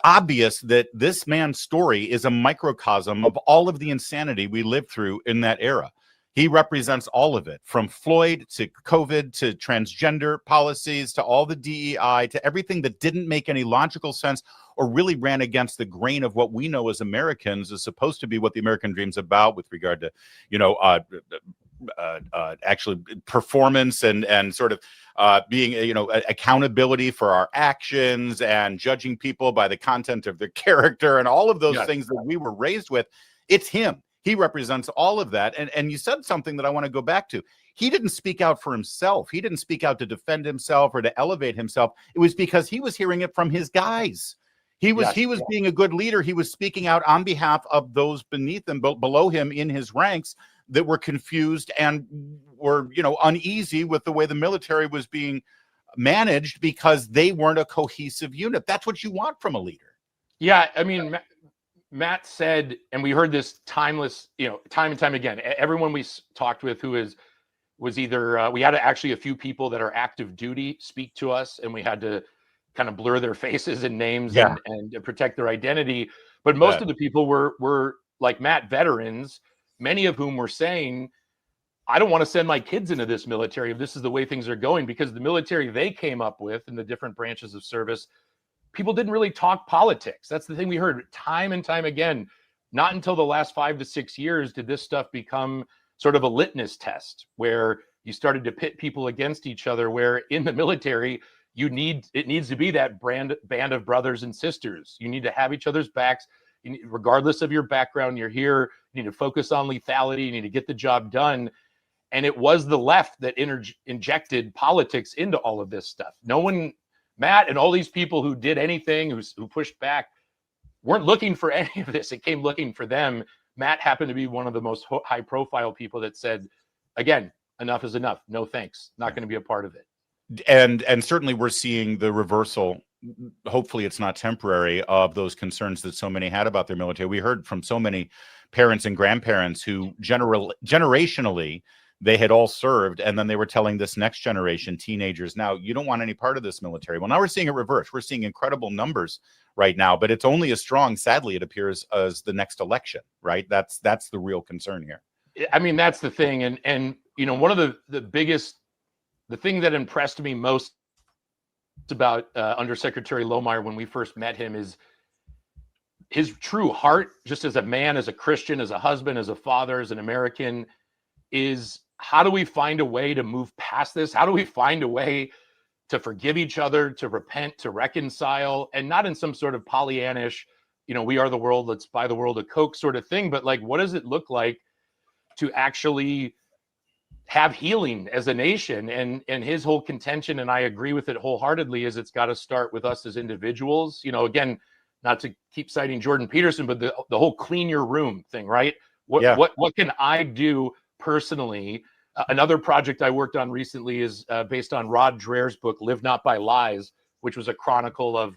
obvious that this man's story is a microcosm of all of the insanity we lived through in that era. He represents all of it, from Floyd to COVID to transgender policies to all the DEI to everything that didn't make any logical sense or really ran against the grain of what we know as Americans is supposed to be what the American dream's about with regard to, actually performance and sort of being, accountability for our actions and judging people by the content of their character and all of those things that we were raised with. It's him. He represents all of that. And you said something that I want to go back to. He didn't speak out for himself. He didn't speak out to defend himself or to elevate himself. It was because he was hearing it from his guys. He was being a good leader. He was speaking out on behalf of those beneath him, below him in his ranks, that were confused and were, uneasy with the way the military was being managed because they weren't a cohesive unit. That's what you want from a leader. Yeah, I mean, Matt said, and we heard this time and time again, everyone we talked with who was either, we had actually a few people that are active duty speak to us, and we had to kind of blur their faces and names and protect their identity. But most of the people were like Matt, veterans, many of whom were saying, I don't want to send my kids into this military if this is the way things are going, because the military they came up with in the different branches of service, people didn't really talk politics. That's the thing we heard time and time again. Not until the last 5 to 6 years did this stuff become sort of a litmus test where you started to pit people against each other, where in the military, it needs to be that band of brothers and sisters. You need to have each other's backs. Regardless of your background, you're here. You need to focus on lethality. You need to get the job done. And it was the left that injected politics into all of this stuff. No one, Matt and all these people who did anything, who pushed back, weren't looking for any of this. It came looking for them. Matt happened to be one of the most high-profile people that said, again, enough is enough. No thanks. Not going to be a part of it. And certainly we're seeing the reversal. Hopefully it's not temporary, of those concerns that so many had about their military. We heard from so many parents and grandparents who generationally they had all served, and then they were telling this next generation, teenagers, now you don't want any part of this military. Well, now we're seeing it reverse. We're seeing incredible numbers right now, but it's only as strong, sadly, it appears, as the next election, right? That's the real concern here. I mean, that's the thing. And you know, one of the thing that impressed me most about Undersecretary Lohmeyer when we first met him is his true heart, just as a man, as a Christian, as a husband, as a father, as an American, is how do we find a way to move past this? How do we find a way to forgive each other, to repent, to reconcile, and not in some sort of Pollyannish, you know, we are the world, let's buy the world a Coke sort of thing, but like, what does it look like to actually have healing as a nation? And his whole contention, and I agree with it wholeheartedly, is it's got to start with us as individuals. You know, again, not to keep citing Jordan Peterson, but the whole clean your room thing, right? What can I do personally? Another project I worked on recently is based on Rod Dreher's book, Live Not by Lies, which was a chronicle of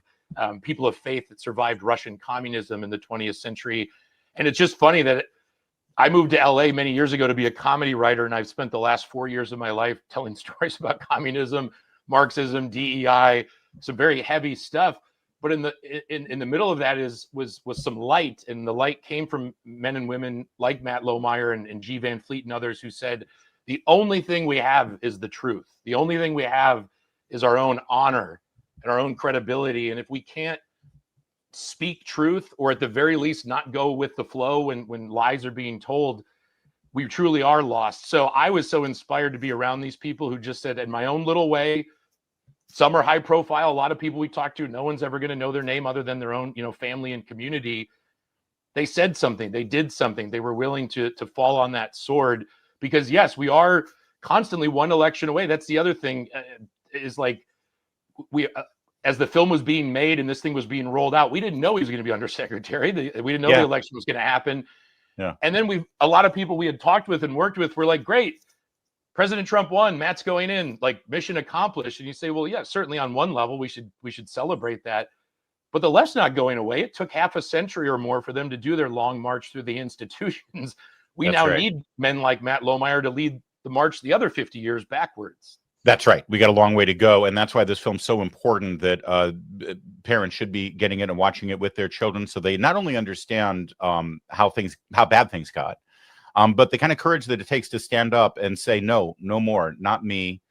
people of faith that survived Russian communism in the 20th century. And it's just funny that I moved to LA many years ago to be a comedy writer, and I've spent the last 4 years of my life telling stories about communism, Marxism, DEI, some very heavy stuff. But in the middle of that was some light, and the light came from men and women like Matt Lohmeyer and G. Van Fleet and others who said, the only thing we have is the truth. The only thing we have is our own honor and our own credibility. And if we can't speak truth, or at the very least not go with the flow when lies are being told, we truly are lost. So I was so inspired to be around these people who just said, in my own little way, some are high profile. A lot of people we talk to, no one's ever going to know their name other than their own, you know, family and community. They said something, they did something, they were willing to fall on that sword, because yes, we are constantly one election away. That's the other thing, is like, we, as the film was being made and this thing was being rolled out, we didn't know he was going to be undersecretary. We didn't know the election was going to happen. Yeah. And then a lot of people we had talked with and worked with were like, great, President Trump won, Matt's going in, like, mission accomplished. And you say, well, yeah, certainly on one level we should celebrate that. But the left's not going away. It took half a century or more for them to do their long march through the institutions. We now need men like Matt Lohmeyer to lead the march the other 50 years backwards. That's right. We got a long way to go. And that's why this film's so important, that parents should be getting it and watching it with their children, so they not only understand how bad things got, but the kind of courage that it takes to stand up and say, no more, not me,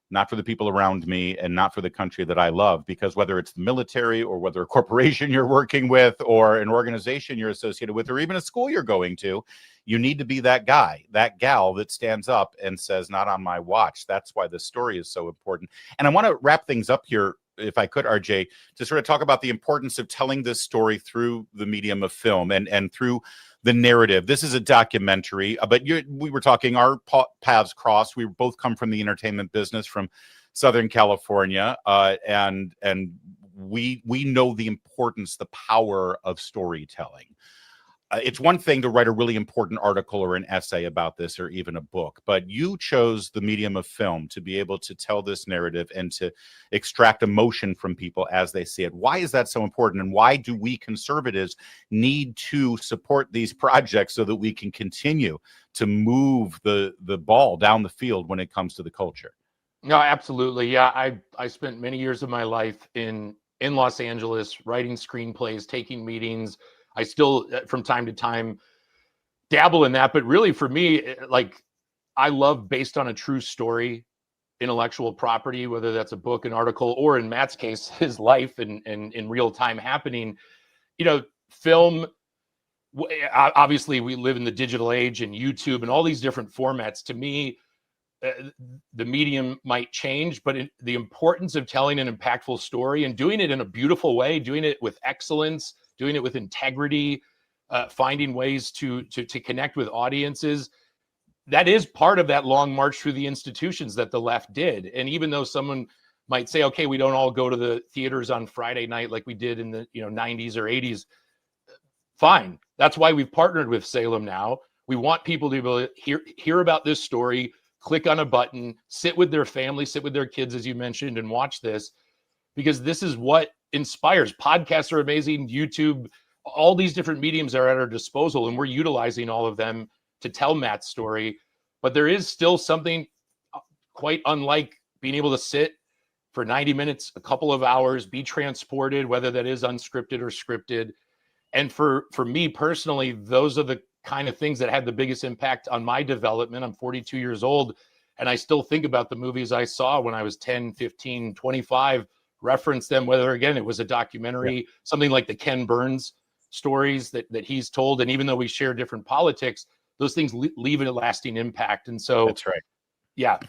not for the people around me, and not for the country that I love. Because whether it's the military, or whether a corporation you're working with, or an organization you're associated with, or even a school you're going to, you need to be that guy, that gal that stands up and says, not on my watch. That's why this story is so important. And I want to wrap things up here, if I could, RJ, to sort of talk about the importance of telling this story through the medium of film and through the narrative. This is a documentary, but we were talking, our paths crossed. We both come from the entertainment business from Southern California, and we know the importance, the power of storytelling. It's one thing to write a really important article or an essay about this, or even a book, but you chose the medium of film to be able to tell this narrative and to extract emotion from people as they see it. Why is that so important? And why do we conservatives need to support these projects so that we can continue to move the ball down the field when it comes to the culture? No, absolutely. Yeah, I spent many years of my life in Los Angeles writing screenplays, taking meetings. I still, from time to time, dabble in that. But really, for me, like, I love based on a true story, intellectual property, whether that's a book, an article, or in Matt's case, his life and in real time happening. You know, film, obviously, we live in the digital age and YouTube and all these different formats. To me, the medium might change, but the importance of telling an impactful story and doing it in a beautiful way, doing it with excellence, doing it with integrity, finding ways to connect with audiences, that is part of that long march through the institutions that the left did. And even though someone might say, okay, we don't all go to the theaters on Friday night like we did in the 90s or 80s, fine. That's why we've partnered with Salem now. We want people to be able to hear about this story, click on a button, sit with their family, sit with their kids, as you mentioned, and watch this, because this is what inspires. Podcasts are amazing, YouTube, all these different mediums are at our disposal, and we're utilizing all of them to tell Matt's story. but there is still something quite unlike being able to sit for 90 minutes, a couple of hours, be transported, whether that is unscripted or scripted. And for me personally, those are the kind of things that had the biggest impact on my development. I'm 42 years old, and I still think about the movies I saw when I was 10, 15, 25, reference them, whether, again, it was a documentary, something like the Ken Burns stories that he's told. And even though we share different politics, those things leave a lasting impact. And so that's right. Yeah,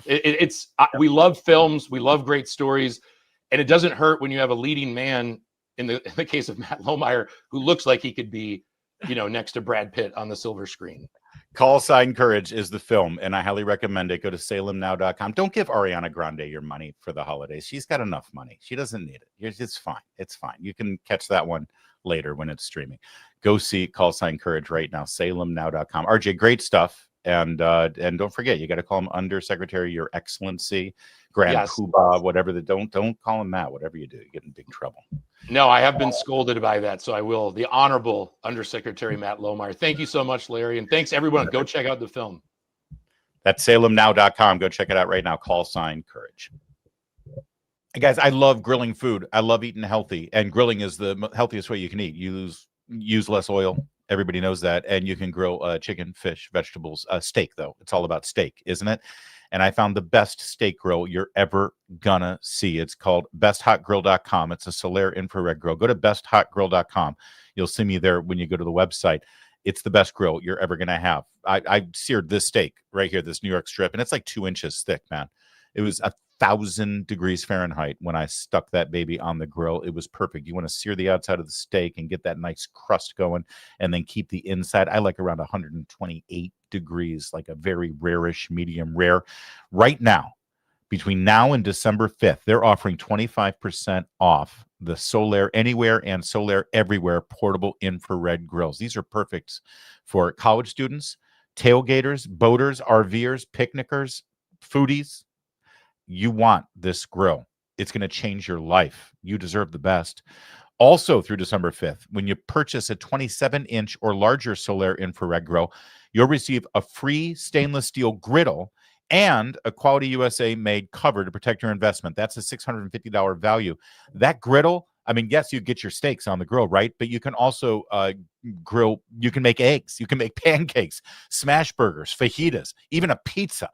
we love films, we love great stories, and it doesn't hurt when you have a leading man in the case of Matt Lohmeyer, who looks like he could be, next to Brad Pitt on the silver screen. Call Sign Courage is the film, and I highly recommend it. Go to salemnow.com. Don't give Ariana Grande your money for the holidays. She's got enough money. She doesn't need it. It's fine. It's fine. You can catch that one later when it's streaming. Go see Call Sign Courage right now. salemnow.com. RJ, great stuff. And don't forget, you got to call him Undersecretary, Your Excellency, Grand Poobah, whatever. Don't call him that. Whatever you do, you get in big trouble. No, I have been scolded by that, so I will. The Honorable Undersecretary Matt Lohmeyer. Thank you so much, Larry, and thanks everyone. Go check out the film. That's salemnow.com. Go check it out right now. Call Sign Courage. Hey guys, I love grilling food. I love eating healthy, and grilling is the healthiest way you can eat. Use less oil. Everybody knows that. And you can grill chicken, fish, vegetables, steak, though. It's all about steak, isn't it? And I found the best steak grill you're ever gonna see. It's called besthotgrill.com. It's a Solaire infrared grill. Go to besthotgrill.com. You'll see me there when you go to the website. It's the best grill you're ever gonna have. I seared this steak right here, this New York strip, and it's like 2 inches thick, man. It was 1,000 degrees Fahrenheit when I stuck that baby on the grill. It was perfect. You want to sear the outside of the steak and get that nice crust going, and then keep the inside. I like around 128 degrees, like a very rarish, medium rare. Right now, between now and December 5th, they're offering 25% off the Solaire Anywhere and Solaire Everywhere portable infrared grills. These are perfect for college students, tailgaters, boaters, RVers, picnickers, foodies. You want this grill. It's going to change your life. You deserve the best. Also, through December 5th, when you purchase a 27-inch or larger Solaire infrared grill, you'll receive a free stainless steel griddle and a Quality USA made cover to protect your investment. That's a $650 value. That griddle, I mean, yes, you get your steaks on the grill, right? But you can also grill. You can make eggs. You can make pancakes, smash burgers, fajitas, even a pizza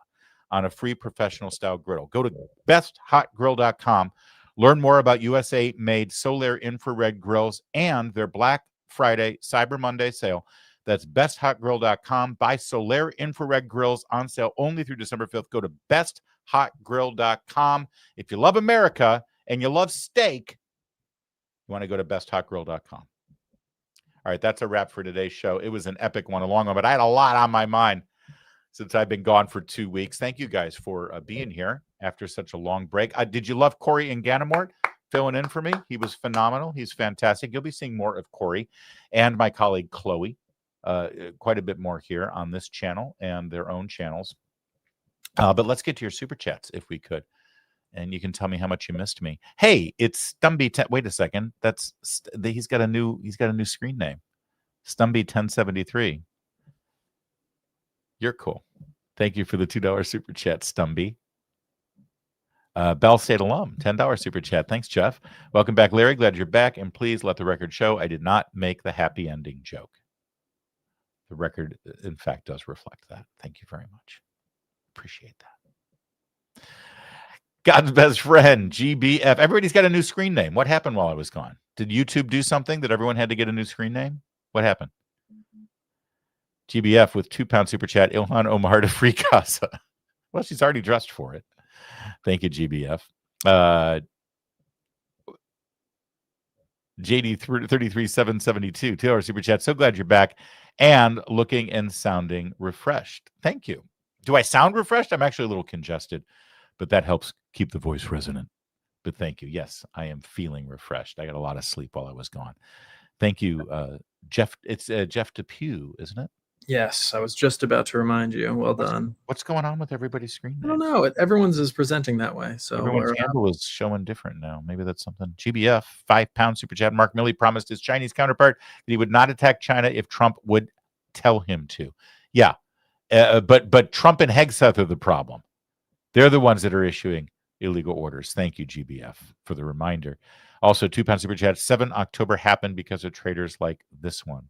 on a free professional style griddle. Go to besthotgrill.com. Learn more about USA-made Solaire infrared grills and their Black Friday, Cyber Monday sale. That's besthotgrill.com. Buy Solaire infrared grills on sale only through December 5th. Go to besthotgrill.com. If you love America and you love steak, you want to go to besthotgrill.com. All right, that's a wrap for today's show. It was an epic one, a long one, but I had a lot on my mind since I've been gone for 2 weeks. Thank you guys for being here after such a long break. Did you love Corey and Ganamort filling in for me? He was phenomenal. He's fantastic. You'll be seeing more of Corey and my colleague Chloe quite a bit more here on this channel and their own channels. But let's get to your super chats if we could. And you can tell me how much you missed me. Hey, it's Stumby. Wait a second. He's got a new screen name. Stumby 1073. You're cool. Thank you for the $2 super chat, Stumby. Bell State alum, $10 super chat. Thanks, Jeff. Welcome back, Larry. Glad you're back. And please let the record show I did not make the happy ending joke. The record, in fact, does reflect that. Thank you very much. Appreciate that. God's best friend, GBF. Everybody's got a new screen name. What happened while I was gone? Did YouTube do something that everyone had to get a new screen name? What happened? GBF with £2 super chat. Ilhan Omar to free Casa. Well, she's already dressed for it. Thank you, GBF. JD 33772 $2 super chat. So glad you're back and looking and sounding refreshed. Thank you. Do I sound refreshed? I'm actually a little congested, but that helps keep the voice resonant. But thank you. Yes, I am feeling refreshed. I got a lot of sleep while I was gone. Thank you, Jeff. It's Jeff Depew, isn't it? Yes, I was just about to remind you. Well done. What's going on with everybody's screen names? I don't know. Everyone's is presenting that way. So everyone's handle is showing different now. Maybe that's something. GBF, £5 super chat. Mark Milley promised his Chinese counterpart that he would not attack China if Trump would tell him to. Yeah. But Trump and Hegseth are the problem. They're the ones that are issuing illegal orders. Thank you, GBF, for the reminder. Also, £2 super chat. 7 October happened because of traitors like this one.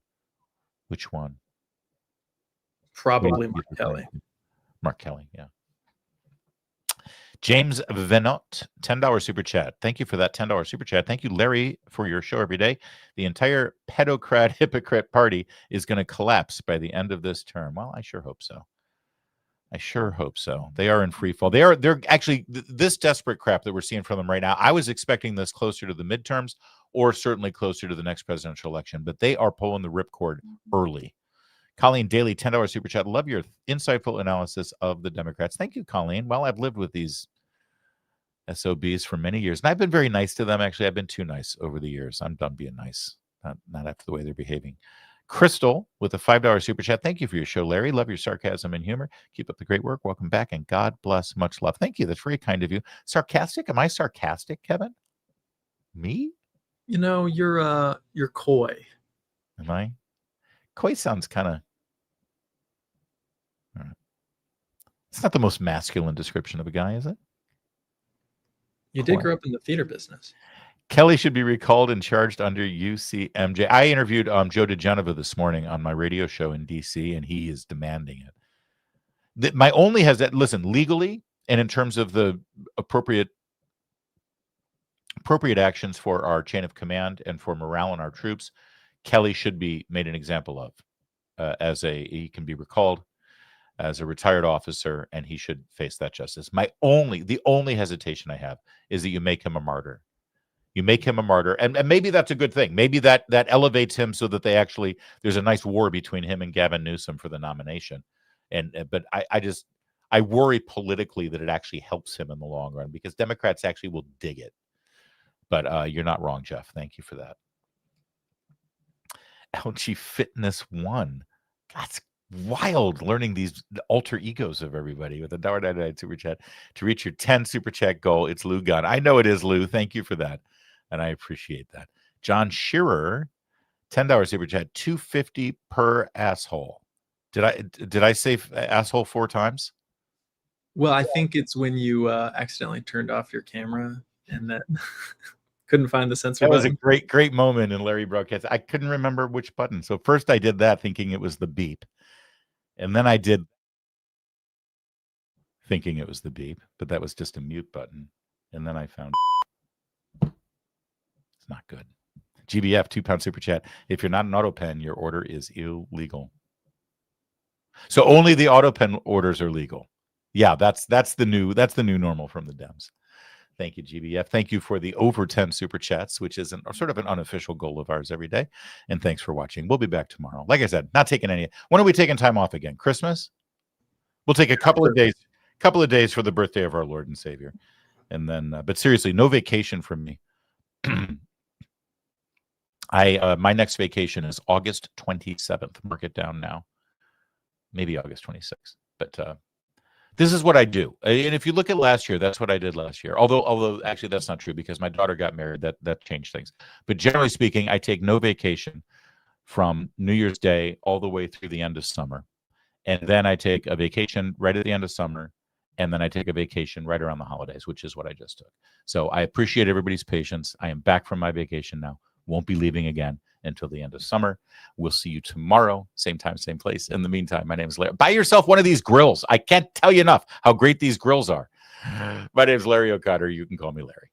Which one? Probably Mark Kelly. Mark Kelly, yeah. James Venot, $10 super chat. Thank you for that $10 super chat. Thank you, Larry, for your show every day. The entire pedocrat hypocrite party is going to collapse by the end of this term. Well, I sure hope so. I sure hope so. They are in free fall. They're actually this desperate crap that we're seeing from them right now. I was expecting this closer to the midterms or certainly closer to the next presidential election, but they are pulling the ripcord early. Colleen Daly, $10 super chat. Love your insightful analysis of the Democrats. Thank you, Colleen. Well, I've lived with these SOBs for many years, and I've been very nice to them. Actually, I've been too nice over the years. I'm done being nice, not after the way they're behaving. Crystal with a $5 super chat. Thank you for your show, Larry. Love your sarcasm and humor. Keep up the great work. Welcome back, and God bless. Much love. Thank you. That's very kind of you. Sarcastic? Am I sarcastic, Kevin? Me? You know, you're coy. Am I? Coy sounds kind of... It's not the most masculine description of a guy, is it? You did grow up in the theater business. Kelly should be recalled and charged under UCMJ. I interviewed Joe DeGenova this morning on my radio show in D.C., and he is demanding it. My only has that, listen, legally and in terms of the appropriate actions for our chain of command and for morale in our troops, Kelly should be made an example of. He can be recalled as a retired officer, and he should face that justice. The only hesitation I have is that you make him a martyr. You make him a martyr, and maybe that's a good thing. Maybe that elevates him so that there's a nice war between him and Gavin Newsom for the nomination. But I worry politically that it actually helps him in the long run, because Democrats actually will dig it. But you're not wrong, Jeff. Thank you for that. LG Fitness 1. That's wild, learning these alter egos of everybody with a $1.99 super chat. To reach your 10 super chat goal, it's Lou Gunn. I know it is, Lou. Thank you for that, and I appreciate that. John Shearer, $10 super chat. $2.50 per asshole. Did I say asshole 4 times? Well, I think it's when you accidentally turned off your camera and that couldn't find the censor That was button. a great moment in Larry Broadcast. I couldn't remember which button. So first I did that thinking it was the beep. And then I did thinking it was the beep, but that was just a mute button. And then I found it's not good. GBF, £2 super chat. If you're not an AutoPen, your order is illegal. So only the AutoPen orders are legal. Yeah, that's the new normal from the Dems. Thank you, GBF. Thank you for the over 10 super chats, which is sort of an unofficial goal of ours every day. And thanks for watching. We'll be back tomorrow. Like I said, not taking any. When are we taking time off again? Christmas? We'll take a couple of days for the birthday of our Lord and Savior. And then, but seriously, no vacation from me. My next vacation is August 27th. Mark it down now. Maybe August 26th. But this is what I do. And if you look at last year, that's what I did last year. Although actually that's not true, because my daughter got married. That changed things. But generally speaking, I take no vacation from New Year's Day all the way through the end of summer. And then I take a vacation right at the end of summer. And then I take a vacation right around the holidays, which is what I just took. So I appreciate everybody's patience. I am back from my vacation now. Won't be leaving again until the end of summer. We'll see you tomorrow, same time, same place. In the meantime, my name is Larry. Buy yourself one of these grills. I can't tell you enough how great these grills are. My name is Larry O'Connor. You can call me Larry.